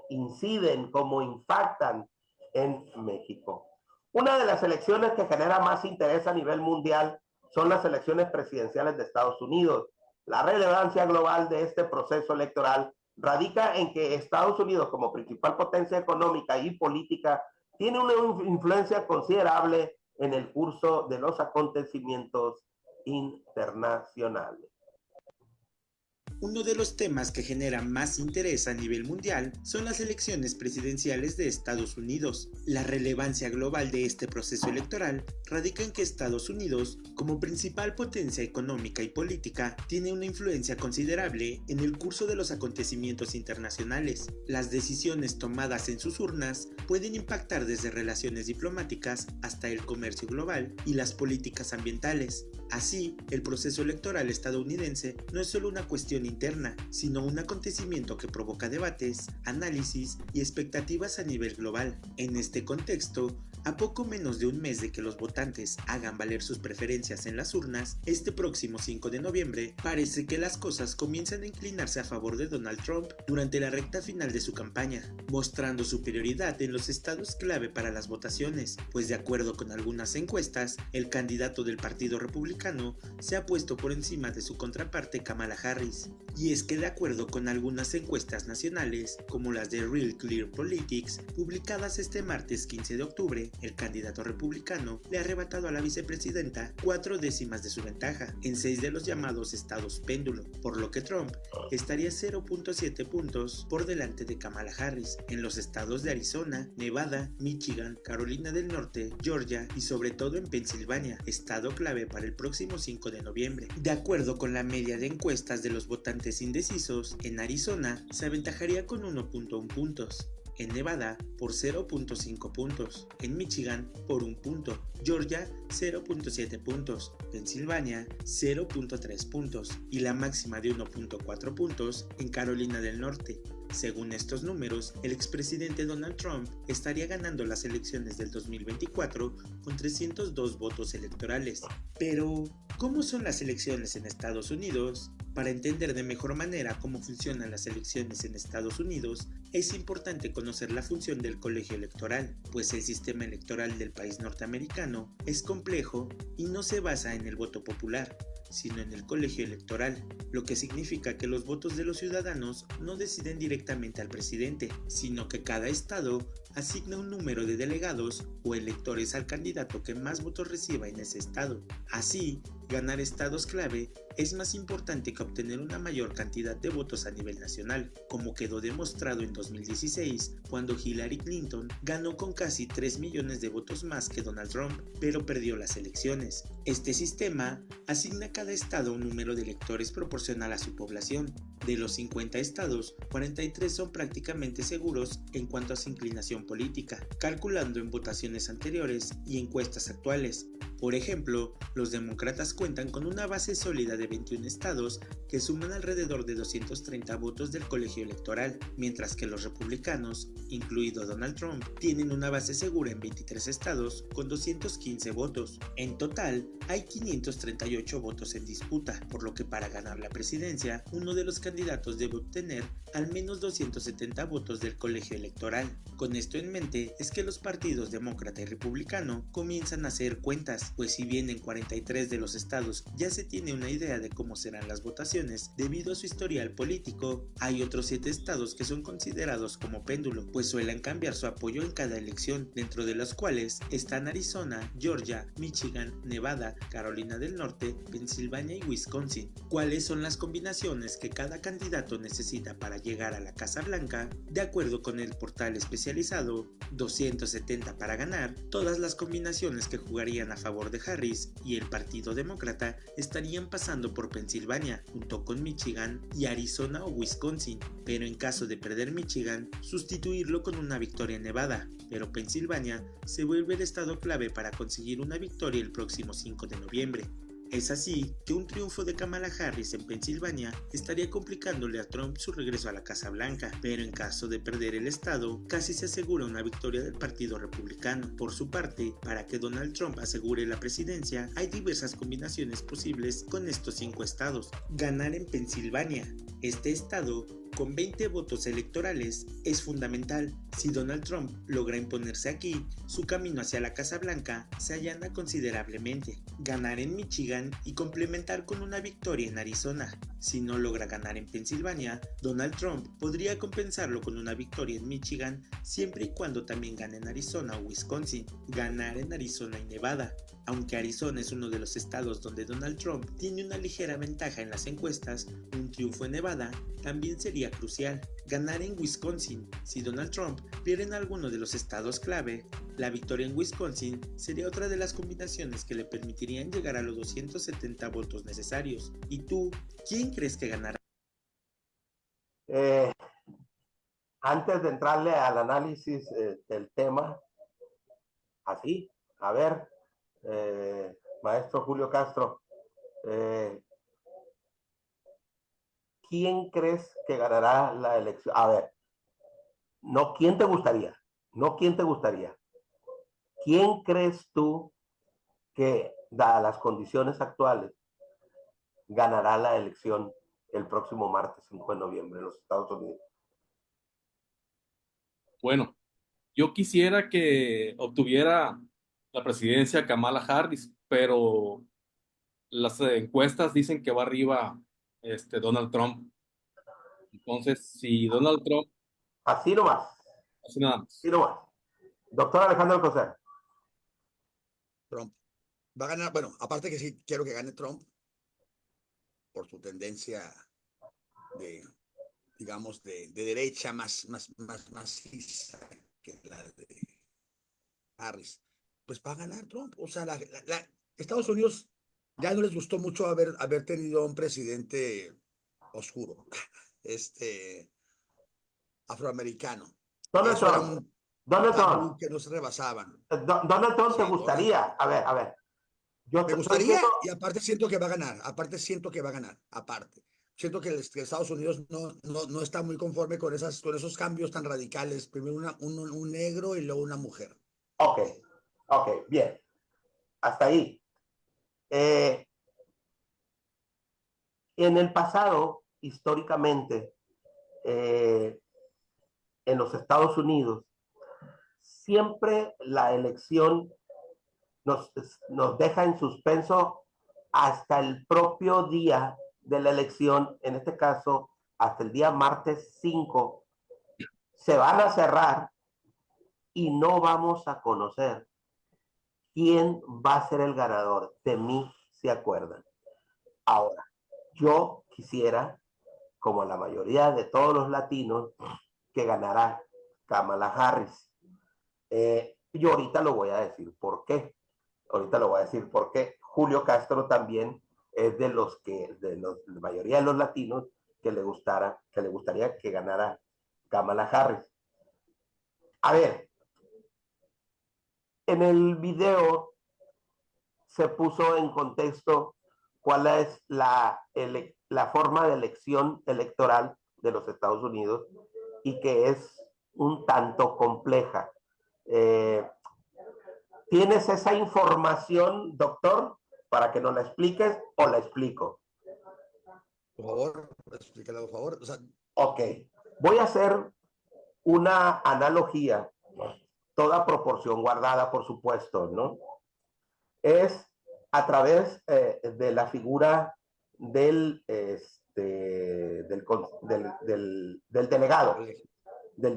inciden, cómo impactan en México. Una de las elecciones que genera más interés a nivel mundial son las elecciones presidenciales de Estados Unidos. La relevancia global de este proceso electoral radica en que Estados Unidos, como principal potencia económica y política, tiene una influencia considerable en el curso de los acontecimientos internacionales. Uno de los temas que genera más interés a nivel mundial son las elecciones presidenciales de Estados Unidos. La relevancia global de este proceso electoral radica en que Estados Unidos, como principal potencia económica y política, tiene una influencia considerable en el curso de los acontecimientos internacionales. Las decisiones tomadas en sus urnas pueden impactar desde relaciones diplomáticas hasta el comercio global y las políticas ambientales. Así, el proceso electoral estadounidense no es solo una cuestión interna, sino un acontecimiento que provoca debates, análisis y expectativas a nivel global. En este contexto, a poco menos de un mes de que los votantes hagan valer sus preferencias en las urnas, este próximo 5 de noviembre, parece que las cosas comienzan a inclinarse a favor de Donald Trump durante la recta final de su campaña, mostrando superioridad en los estados clave para las votaciones, pues de acuerdo con algunas encuestas, el candidato del Partido Republicano se ha puesto por encima de su contraparte Kamala Harris. Y es que de acuerdo con algunas encuestas nacionales, como las de Real Clear Politics, publicadas este martes 15 de octubre, el candidato republicano le ha arrebatado a la vicepresidenta 4 décimas de su ventaja en 6 de los llamados estados péndulo, por lo que Trump estaría 0.7 puntos por delante de Kamala Harris en los estados de Arizona, Nevada, Michigan, Carolina del Norte, Georgia y sobre todo en Pensilvania, estado clave para el próximo 5 de noviembre. De acuerdo con la media de encuestas de los votantes indecisos, en Arizona se aventajaría con 1.1 puntos, en Nevada por 0.5 puntos, en Michigan por 1 punto, Georgia 0.7 puntos, Pensilvania 0.3 puntos y la máxima de 1.4 puntos en Carolina del Norte. Según estos números, el expresidente Donald Trump estaría ganando las elecciones del 2024 con 302 votos electorales. Pero, ¿cómo son las elecciones en Estados Unidos? Para entender de mejor manera cómo funcionan las elecciones en Estados Unidos, es importante conocer la función del colegio electoral, pues el sistema electoral del país norteamericano es complejo y no se basa en el voto popular, sino en el colegio electoral, lo que significa que los votos de los ciudadanos no deciden directamente al presidente, sino que cada estado asigna un número de delegados o electores al candidato que más votos reciba en ese estado. Así, ganar estados clave es más importante que obtener una mayor cantidad de votos a nivel nacional, como quedó demostrado en 2016, cuando Hillary Clinton ganó con casi 3 millones de votos más que Donald Trump, pero perdió las elecciones. Este sistema asigna a cada estado un número de electores proporcional a su población. De los 50 estados, 43 son prácticamente seguros en cuanto a su inclinación política, calculando en votaciones anteriores y encuestas actuales. Por ejemplo, los demócratas cuentan con una base sólida de 21 estados que suman alrededor de 230 votos del colegio electoral, mientras que los republicanos, incluido Donald Trump, tienen una base segura en 23 estados con 215 votos. En total, hay 538 votos en disputa, por lo que para ganar la presidencia, uno de los candidatos debe obtener al menos 270 votos del colegio electoral. Con esto en mente es que los partidos demócrata y republicano comienzan a hacer cuentas, pues si bien en 43 de los estados ya se tiene una idea idea de cómo serán las votaciones debido a su historial político. Hay otros 7 estados que son considerados como péndulo, pues suelen cambiar su apoyo en cada elección, dentro de los cuales están Arizona, Georgia, Michigan, Nevada, Carolina del Norte, Pensilvania y Wisconsin. ¿Cuáles son las combinaciones que cada candidato necesita para llegar a la Casa Blanca? De acuerdo con el portal especializado 270 para ganar, todas las combinaciones que jugarían a favor de Harris y el Partido Demócrata estarían pasando por Pensilvania, junto con Michigan y Arizona o Wisconsin, pero en caso de perder Michigan, sustituirlo con una victoria en Nevada, pero Pensilvania se vuelve el estado clave para conseguir una victoria el próximo 5 de noviembre. Es así que un triunfo de Kamala Harris en Pensilvania estaría complicándole a Trump su regreso a la Casa Blanca, pero en caso de perder el estado, casi se asegura una victoria del Partido Republicano. Por su parte, para que Donald Trump asegure la presidencia, hay diversas combinaciones posibles con estos 5 estados. Ganar en Pensilvania. Este estado, con 20 votos electorales, es fundamental. Si Donald Trump logra imponerse aquí, su camino hacia la Casa Blanca se allana considerablemente. Ganar en Michigan y complementar con una victoria en Arizona. Si no logra ganar en Pensilvania, Donald Trump podría compensarlo con una victoria en Michigan siempre y cuando también gane en Arizona o Wisconsin. Ganar en Arizona y Nevada. Aunque Arizona es uno de los estados donde Donald Trump tiene una ligera ventaja en las encuestas, un triunfo en Nevada también sería crucial. Ganar en Wisconsin. Si Donald Trump pierde en alguno de los estados clave, la victoria en Wisconsin sería otra de las combinaciones que le permitirían llegar a los 270 votos necesarios. ¿Y tú, quién crees que ganará? Antes de entrarle al análisis del tema, así, a ver, maestro Julio Castro, ¿quién crees que ganará la elección? A ver, no, ¿quién te gustaría? No, ¿quién te gustaría? ¿Quién crees tú que, dadas las condiciones actuales, ganará la elección el próximo martes 5 de noviembre en los Estados Unidos? Bueno, yo quisiera que obtuviera la presidencia Kamala Harris, pero las encuestas dicen que va arriba Donald Trump. Entonces, si Donald Trump, Así nomás. así nada más. Así nomás. Doctor Alejandro Alcocer. Trump va a ganar. Bueno, aparte que sí quiero que gane Trump por su tendencia de, digamos, de derecha más maciza que la de Harris. Pues va a ganar Trump. O sea, Estados Unidos ya no les gustó mucho haber tenido un presidente oscuro, afroamericano. Donald Eso era Trump. un Donald tabú Trump. que no se rebasaban. Donald Trump, ¿te Sí, gustaría? A ver. Yo me estoy gustaría, diciendo, y aparte siento que va a ganar. Aparte siento que va a ganar. Aparte. Siento que Estados Unidos no está muy conforme con esos cambios tan radicales. Primero un negro y luego una mujer. ok, bien. Hasta ahí. En el pasado, históricamente, en los Estados Unidos, siempre la elección nos deja en suspenso hasta el propio día de la elección, en este caso, hasta el día martes 5, se van a cerrar y no vamos a conocer quién va a ser el ganador. De mí se acuerdan. Ahora, yo quisiera, como la mayoría de todos los latinos, que ganara Kamala Harris. Y ahorita lo voy a decir por qué. Julio Castro también es de la mayoría de los latinos que le gustaría que ganara Kamala Harris. A ver, en el video se puso en contexto cuál es la forma de elección electoral de los Estados Unidos y que es un tanto compleja. ¿Tienes esa información, doctor, para que nos la expliques o la explico? Por favor, explícala, por favor. O sea, ok, voy a hacer una analogía, toda proporción guardada, por supuesto, ¿no? Es a través de la figura del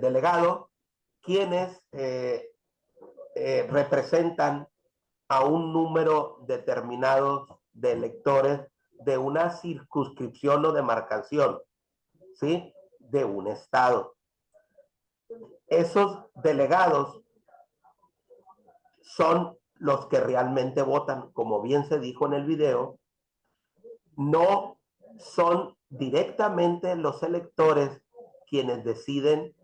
delegado, quienes representan a un número determinado de electores de una circunscripción o demarcación, ¿sí? De un estado. Esos delegados son los que realmente votan, como bien se dijo en el video. No son directamente los electores quienes deciden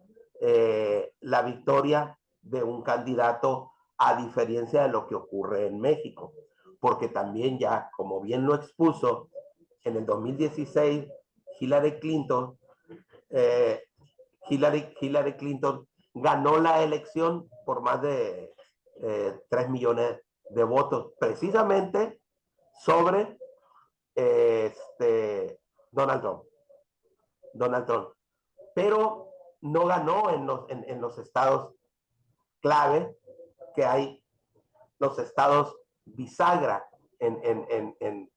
la victoria de un candidato, a diferencia de lo que ocurre en México, porque también ya, como bien lo expuso, en el 2016 Hillary Clinton ganó la elección por más de 3 millones de votos, precisamente sobre Donald Trump. Pero no ganó en los estados clave, que hay los estados bisagra en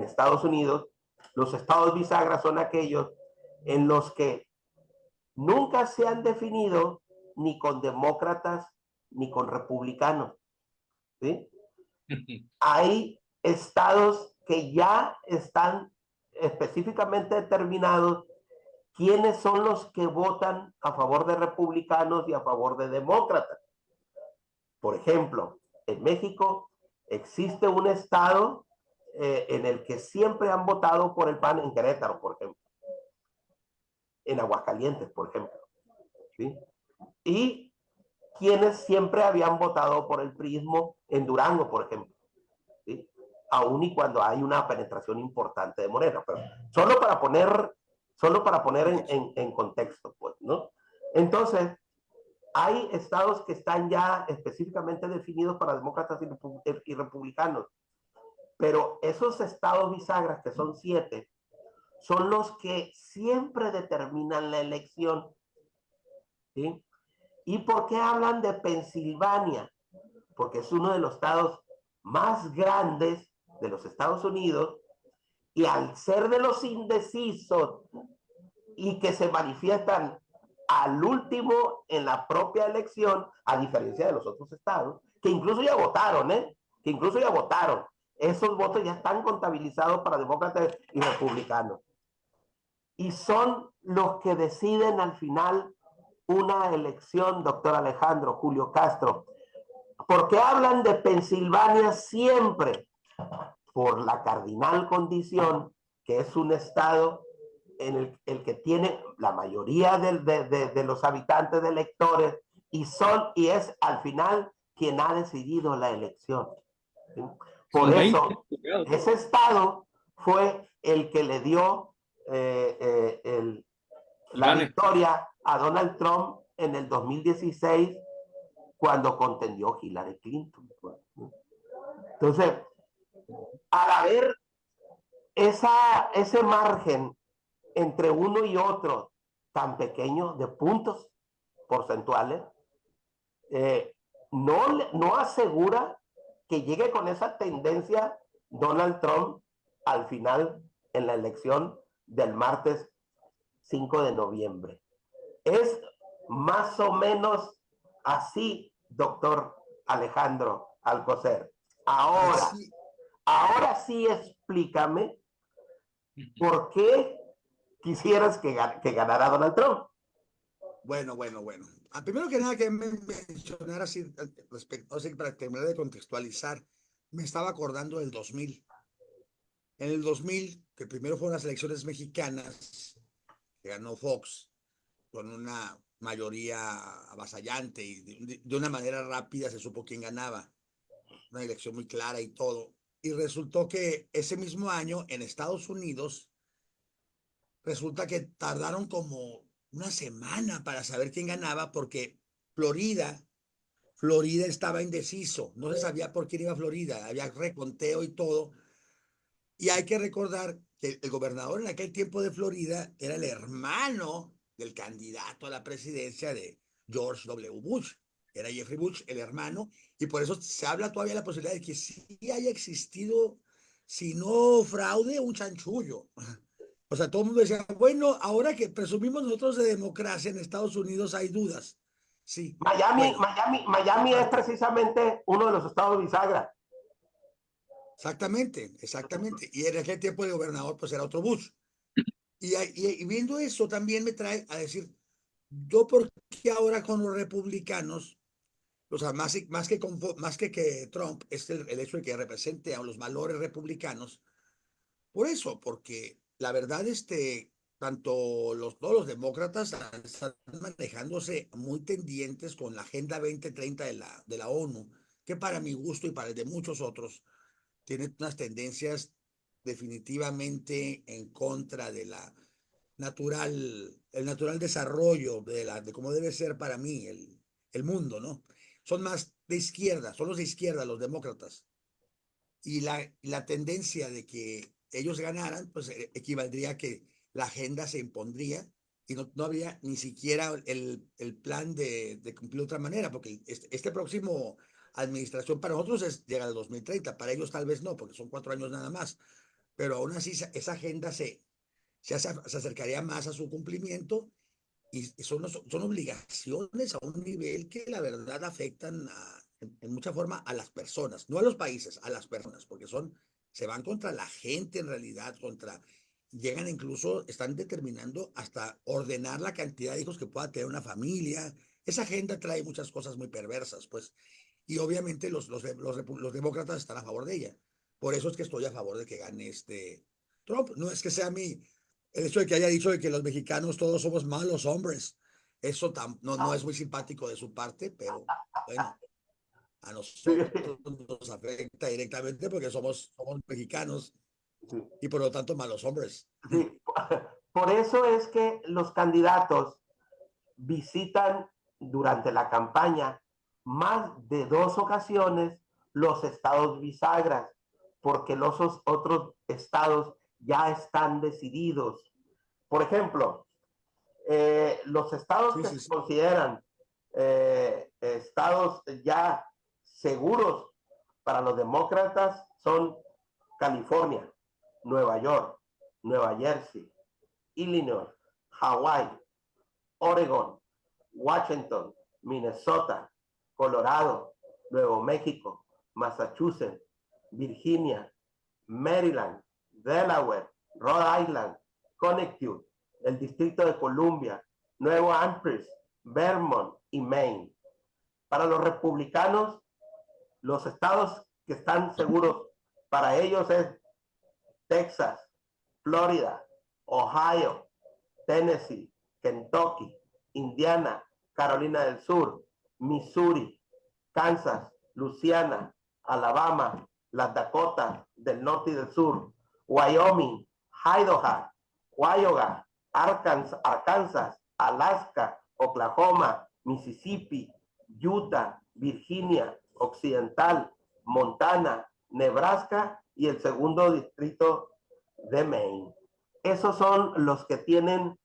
Estados Unidos. Los estados bisagra son aquellos en los que nunca se han definido ni con demócratas ni con republicanos, ¿sí? Hay estados que ya están específicamente determinados quiénes son los que votan a favor de republicanos y a favor de demócratas. Por ejemplo, en México existe un estado en el que siempre han votado por el PAN, en Querétaro, por ejemplo. En Aguascalientes, por ejemplo, ¿sí? Y quienes siempre habían votado por el priismo en Durango, por ejemplo, ¿sí? Aún y cuando hay una penetración importante de Morena, pero solo para poner en contexto, pues, ¿no? Entonces, hay estados que están ya específicamente definidos para demócratas y republicanos, pero esos estados bisagras, que son 7, son los que siempre determinan la elección, ¿sí? ¿Y por qué hablan de Pensilvania? Porque es uno de los estados más grandes de los Estados Unidos, y al ser de los indecisos y que se manifiestan al último en la propia elección, a diferencia de los otros estados, que incluso ya votaron, esos votos ya están contabilizados para demócratas y republicanos. Y son los que deciden al final una elección, doctor Alejandro, Julio Castro. ¿Por qué hablan de Pensilvania siempre? Por la cardinal condición que es un estado en el que tiene la mayoría de los habitantes, de electores, y es al final quien ha decidido la elección, ¿sí? Por eso, ese estado fue el que le dio la victoria a Donald Trump en el 2016, cuando contendió Hillary Clinton. Entonces, al haber ese margen entre uno y otro tan pequeño de puntos porcentuales, no asegura que llegue con esa tendencia Donald Trump al final en la elección del martes 5 de noviembre. Es más o menos así, doctor Alejandro Alcocer. Ahora sí explícame por qué quisieras que ganara Donald Trump. Bueno. Primero que nada, que mencionar así, respecto, para terminar de contextualizar, me estaba acordando del 2000. En el 2000, que primero fueron las elecciones mexicanas, que ganó Fox con una mayoría avasallante, y de una manera rápida se supo quién ganaba. Una elección muy clara y todo. Y resultó que ese mismo año en Estados Unidos, resulta que tardaron como una semana para saber quién ganaba, porque Florida estaba indeciso, no se sabía por quién iba Florida, había reconteo y todo. Y hay que recordar que el gobernador en aquel tiempo de Florida era el hermano del candidato a la presidencia de George W. Bush. Era Jeffrey Bush, el hermano, y por eso se habla todavía de la posibilidad de que sí haya existido si no fraude, un chanchullo. O sea, todo el mundo decía, bueno, ahora que presumimos nosotros de democracia en Estados Unidos hay dudas. Sí, bueno, Miami es parte. precisamente uno de los estados bisagra. Exactamente, exactamente. Y en aquel tiempo el gobernador pues era otro Bush. Y viendo eso también me trae a decir, yo por qué ahora con los republicanos, o sea, más que Trump, es el hecho de que represente a los valores republicanos. Por eso, porque la verdad, todos los demócratas están manejándose muy tendientes con la Agenda 2030 de la ONU, que para mi gusto y para el de muchos otros, tiene unas tendencias definitivamente en contra de el natural desarrollo de cómo debe ser para mí el mundo, ¿no? Son más de izquierda, son los de izquierda, los demócratas. Y la tendencia de que ellos ganaran, pues equivaldría a que la agenda se impondría y no habría ni siquiera el plan de cumplir de otra manera, porque este próximo administración para nosotros llega al 2030, para ellos tal vez no, porque son 4 años nada más, pero aún así esa agenda se acercaría más a su cumplimiento y son obligaciones a un nivel que la verdad afectan en mucha forma a las personas, no a los países, a las personas, porque se van contra la gente en realidad, llegan incluso, están determinando hasta ordenar la cantidad de hijos que pueda tener una familia. Esa agenda trae muchas cosas muy perversas, pues, y obviamente los demócratas están a favor de ella. Por eso es que estoy a favor de que gane Trump. No es que sea el hecho de que haya dicho de que los mexicanos todos somos malos hombres. Eso no es muy simpático de su parte, pero bueno, a Sí, nosotros nos afecta directamente porque somos mexicanos sí, y por lo tanto malos hombres. sí. Por eso es que los candidatos visitan durante la campaña más de 2 ocasiones los estados bisagras, porque los otros estados ya están decididos. Por ejemplo, los estados Sí, que sí, se sí. consideran estados ya seguros para los demócratas son California, Nueva York, Nueva Jersey, Illinois, Hawái, Oregon, Washington, Minnesota, Colorado, Nuevo México, Massachusetts, Virginia, Maryland, Delaware, Rhode Island, Connecticut, el Distrito de Columbia, Nuevo Hampshire, Vermont y Maine. Para los republicanos, los estados que están seguros para ellos es Texas, Florida, Ohio, Tennessee, Kentucky, Indiana, Carolina del Sur, Missouri, Kansas, Luisiana, Alabama, las Dakotas del norte y del sur, Wyoming, Idaho, Wyoming, Arkansas, Alaska, Oklahoma, Mississippi, Utah, Virginia Occidental, Montana, Nebraska y el segundo distrito de Maine. Esos son los que tienen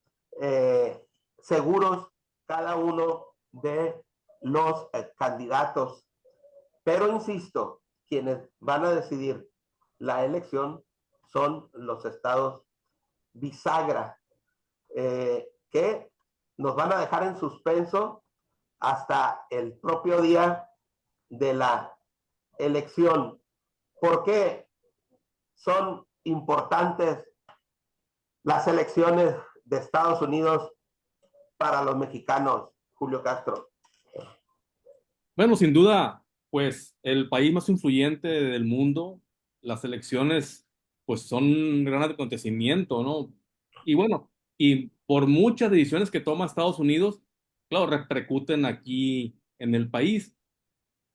seguros cada uno de los candidatos. Pero insisto, quienes van a decidir la elección son los estados bisagra, que nos van a dejar en suspenso hasta el propio día de la elección. ¿Por qué son importantes las elecciones de Estados Unidos para los mexicanos, Julio Castro? Bueno, sin duda, pues el país más influyente del mundo, las elecciones, pues son un gran acontecimiento, ¿no? Y bueno, y por muchas decisiones que toma Estados Unidos, claro, repercuten aquí en el país.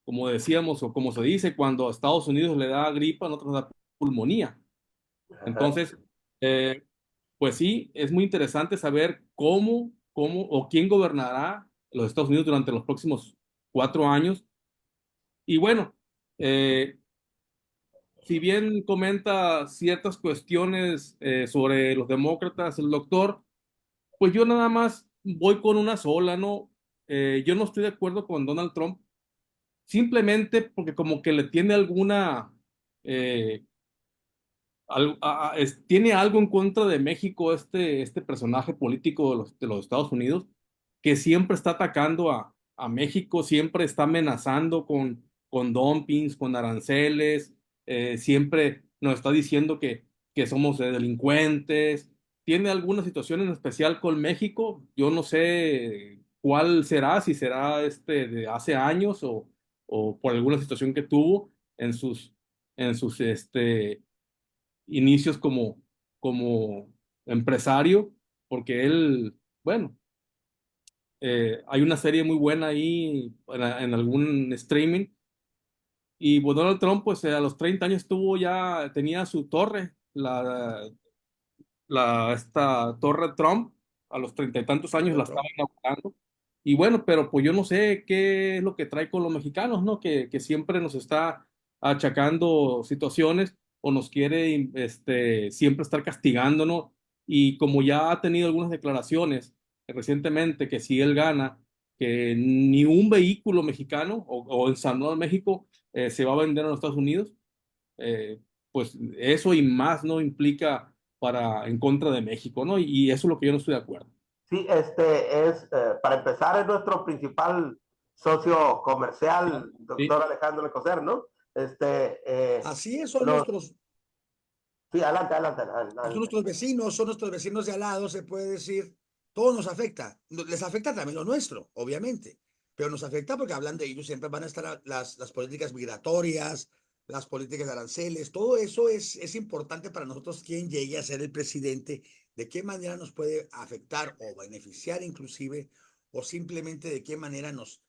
Como decíamos, o como se dice, cuando a Estados Unidos le da gripa, a nosotros nos da pulmonía. Entonces, eh, pues sí, es muy interesante saber cómo o quién gobernará los Estados Unidos durante los próximos 4 años. Y bueno, si bien comenta ciertas cuestiones sobre los demócratas, el doctor, pues yo nada más voy con una sola, ¿no? Yo no estoy de acuerdo con Donald Trump, simplemente porque como que le tiene alguna, eh, tiene algo en contra de México este personaje político de los Estados Unidos, que siempre está atacando a México, siempre está amenazando con dumpings, con aranceles, siempre nos está diciendo que somos delincuentes. ¿Tiene alguna situación en especial con México? Yo no sé cuál será, si será de hace años o por alguna situación que tuvo en sus inicios como empresario, porque él, bueno, hay una serie muy buena ahí en algún streaming, y pues, Donald Trump, pues a los 30 años tenía su torre, esta torre Trump, a los 30 y tantos años la estaba inaugurando. Y bueno, pero pues yo no sé qué es lo que trae con los mexicanos, ¿no? Que siempre nos está achacando situaciones o nos quiere siempre estar castigándonos. Y como ya ha tenido algunas declaraciones recientemente que si él gana, que ni un vehículo mexicano o ensamblado en México se va a vender en los Estados Unidos, pues eso y más no implica en contra de México, ¿no? Y eso es lo que yo no estoy de acuerdo. Sí, para empezar, es nuestro principal socio comercial, Sí, doctor Alejandro Lecoser, ¿no? Así es, Sí, adelante, adelante, son adelante. nuestros vecinos de al lado, se puede decir, todo nos afecta. Les afecta también lo nuestro, obviamente, pero nos afecta porque hablan de ellos, siempre van a estar las políticas migratorias, las políticas de aranceles, todo eso es importante para nosotros, quien llegue a ser el presidente, de qué manera nos puede afectar o beneficiar inclusive, o simplemente de qué manera nos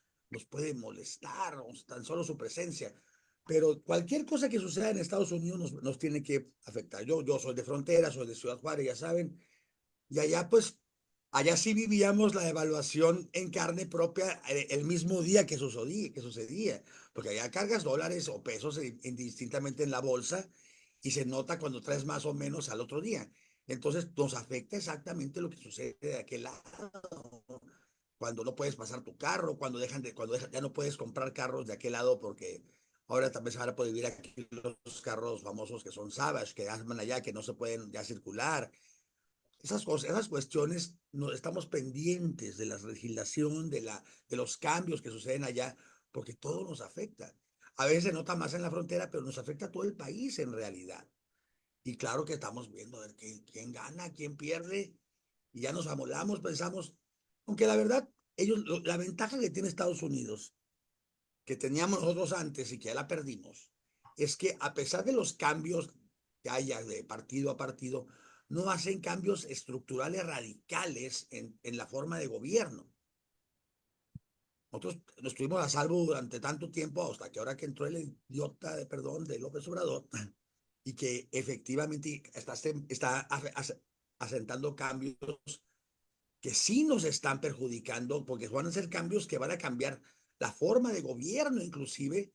puede molestar, o tan solo su presencia. Pero cualquier cosa que suceda en Estados Unidos nos tiene que afectar. Yo soy de frontera, soy de Ciudad Juárez, ya saben, y allá pues, allá sí vivíamos la devaluación en carne propia el mismo día que sucedía, porque allá cargas dólares o pesos indistintamente en la bolsa y se nota cuando traes más o menos al otro día. Entonces nos afecta exactamente lo que sucede de aquel lado. Cuando no puedes pasar tu carro, ya no puedes comprar carros de aquel lado porque ahora también se van a poder vivir aquí los carros famosos que son Savage, que andan allá, que no se pueden ya circular. Esas cosas, esas cuestiones, no, estamos pendientes de la legislación, de los cambios que suceden allá, porque todo nos afecta. A veces se nota más en la frontera, pero nos afecta a todo el país en realidad. Y claro que estamos viendo a ver quién gana, quién pierde, y ya nos amolamos, pensamos, aunque la verdad, la ventaja que tiene Estados Unidos, que teníamos nosotros antes y que ya la perdimos, es que a pesar de los cambios que haya de partido a partido, no hacen cambios estructurales radicales en la forma de gobierno. Nosotros nos estuvimos a salvo durante tanto tiempo, hasta que ahora que entró el idiota de López Obrador, y que efectivamente está asentando cambios que sí nos están perjudicando, porque van a ser cambios que van a cambiar la forma de gobierno, inclusive.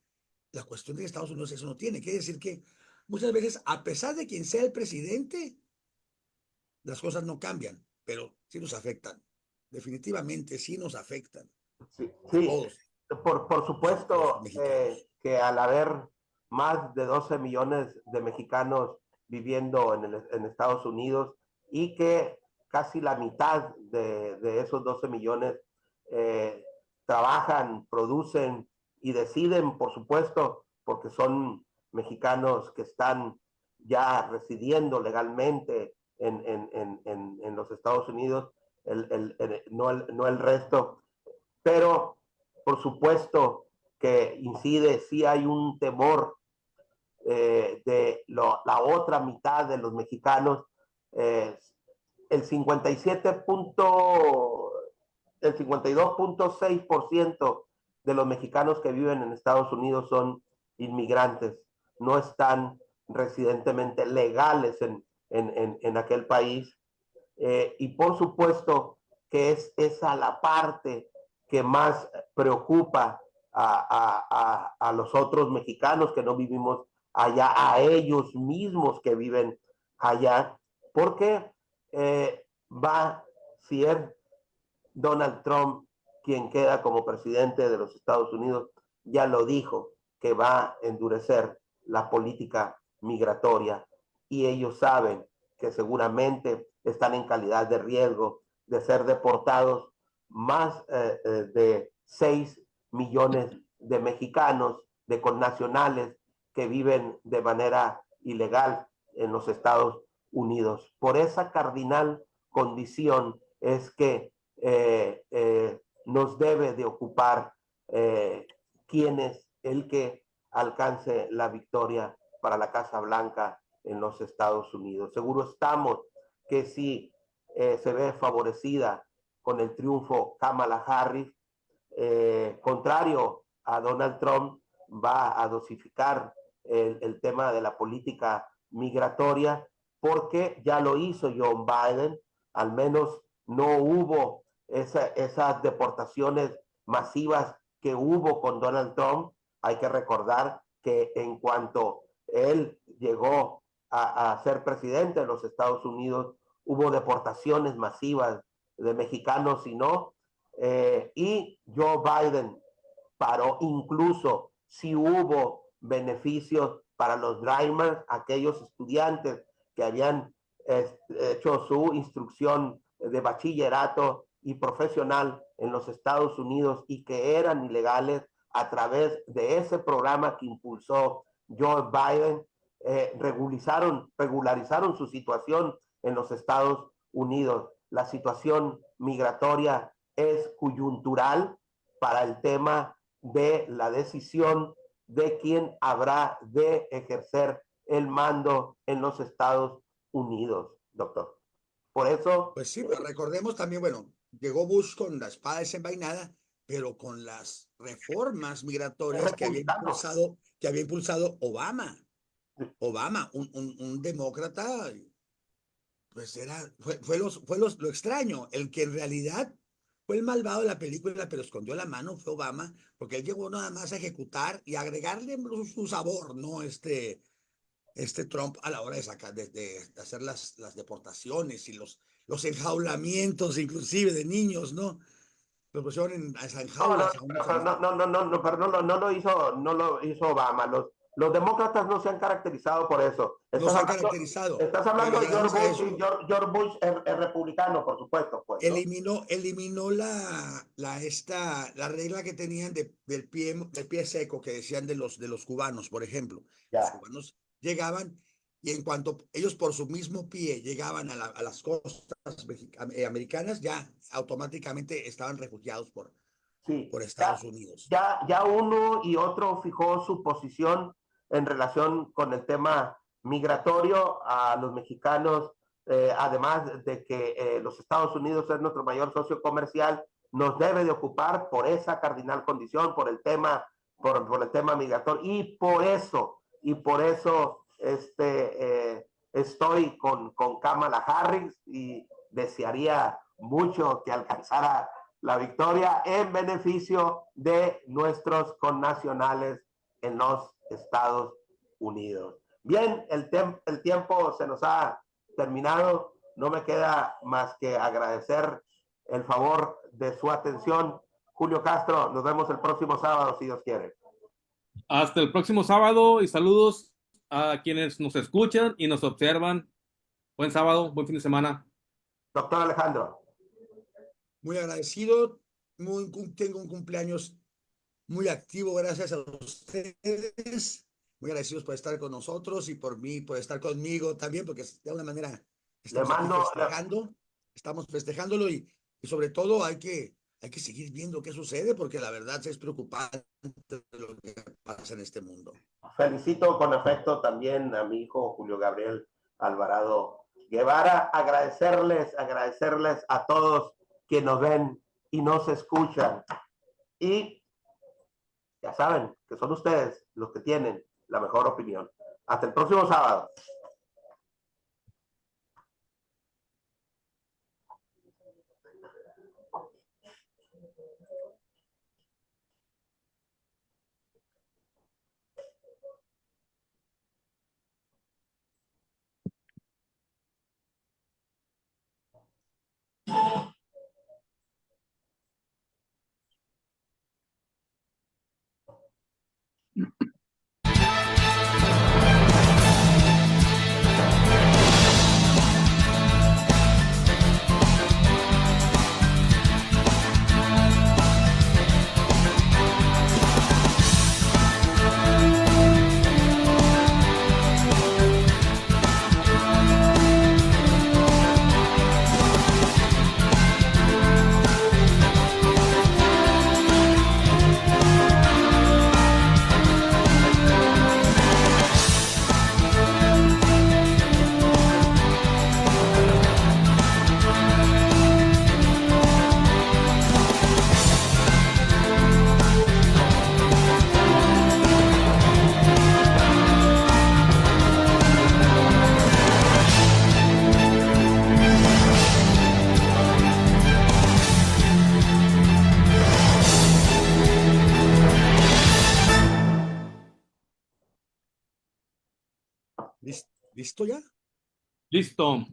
La cuestión de que Estados Unidos eso no tiene. Quiere decir que muchas veces, a pesar de quien sea el presidente, las cosas no cambian, pero sí nos afectan. Definitivamente sí nos afectan Sí, a sí, todos por los supuesto mexicanos. que al haber más de 12 millones de mexicanos viviendo en Estados Unidos y que casi la mitad de esos 12 millones eh, trabajan, producen y deciden, por supuesto, porque son mexicanos que están ya residiendo legalmente en los Estados Unidos, no el resto, pero por supuesto que incide, sí hay un temor la otra mitad de los mexicanos. Eh, el 52.6% de los mexicanos que viven en Estados Unidos son inmigrantes, no están residentemente legales en aquel país. Y por supuesto que es esa la parte que más preocupa a los otros mexicanos que no vivimos allá, a ellos mismos que viven allá, porque si es Donald Trump quien queda como presidente de los Estados Unidos, ya lo dijo, que va a endurecer la política migratoria y ellos saben que seguramente están en calidad de riesgo de ser deportados más de 6 millones de mexicanos, de connacionales que viven de manera ilegal en los Estados Unidos. Por esa cardinal condición es que nos debe de ocupar quién es el que alcance la victoria para la Casa Blanca en los Estados Unidos. Seguro estamos que si se ve favorecida con el triunfo Kamala Harris, contrario a Donald Trump, va a dosificar el tema de la política migratoria, porque ya lo hizo John Biden. Al menos no hubo esas deportaciones masivas que hubo con Donald Trump. Hay que recordar que en cuanto él llegó a ser presidente de los Estados Unidos, hubo deportaciones masivas de mexicanos y no. Y Joe Biden paró, incluso si hubo beneficios para los Dreamers, aquellos estudiantes que habían hecho su instrucción de bachillerato y profesional en los Estados Unidos y que eran ilegales, a través de ese programa que impulsó Joe Biden, regularizaron su situación en los Estados Unidos. La situación migratoria es coyuntural para el tema de la decisión de quién habrá de ejercer el mando en los Estados Unidos, doctor. Por eso... Pues sí, pero recordemos también, bueno, llegó Bush con la espada desenvainada, pero con las reformas migratorias que había impulsado Obama. Obama, un demócrata, pues lo extraño, el que en realidad fue el malvado de la película, pero escondió la mano, fue Obama, porque él llegó nada más a ejecutar y agregarle su sabor, ¿no? Trump a la hora de sacar, de hacer las deportaciones y los enjaulamientos, inclusive de niños, ¿no? Lo pusieron en jaulas. Pero no lo hizo Obama. Los demócratas no se han caracterizado por eso. No se han caracterizado. Estás hablando de George Bush, y George Bush es republicano, por supuesto. Pues, ¿no? Eliminó la regla que tenían del pie seco, que decían de los cubanos, por ejemplo. Ya. Los cubanos llegaban y en cuanto ellos por su mismo pie llegaban a las costas americanas, ya automáticamente estaban refugiados por Estados Unidos. Ya uno y otro fijó su posición en relación con el tema migratorio. A los mexicanos, además de que los Estados Unidos es nuestro mayor socio comercial, nos debe de ocupar por esa cardinal condición, por el tema migratorio, y por eso estoy con Kamala Harris y desearía mucho que alcanzara la victoria en beneficio de nuestros connacionales en los Estados Unidos. Bien, el tiempo se nos ha terminado. No me queda más que agradecer el favor de su atención. Julio Castro, nos vemos el próximo sábado, si Dios quiere. Hasta el próximo sábado y saludos a quienes nos escuchan y nos observan. Buen sábado, buen fin de semana. Doctor Alejandro. Muy agradecido, tengo un cumpleaños muy activo, gracias a ustedes. Muy agradecidos por estar con nosotros y por estar conmigo también, porque de alguna manera estamos festejándolo y sobre todo hay que seguir viendo qué sucede, porque la verdad es preocupante lo que pasa en este mundo. Felicito con afecto también a mi hijo Julio Gabriel Alvarado Guevara. Agradecerles a todos que nos ven y nos escuchan. Y ya saben que son ustedes los que tienen la mejor opinión. Hasta el próximo sábado. ¿Listo ya? Listo.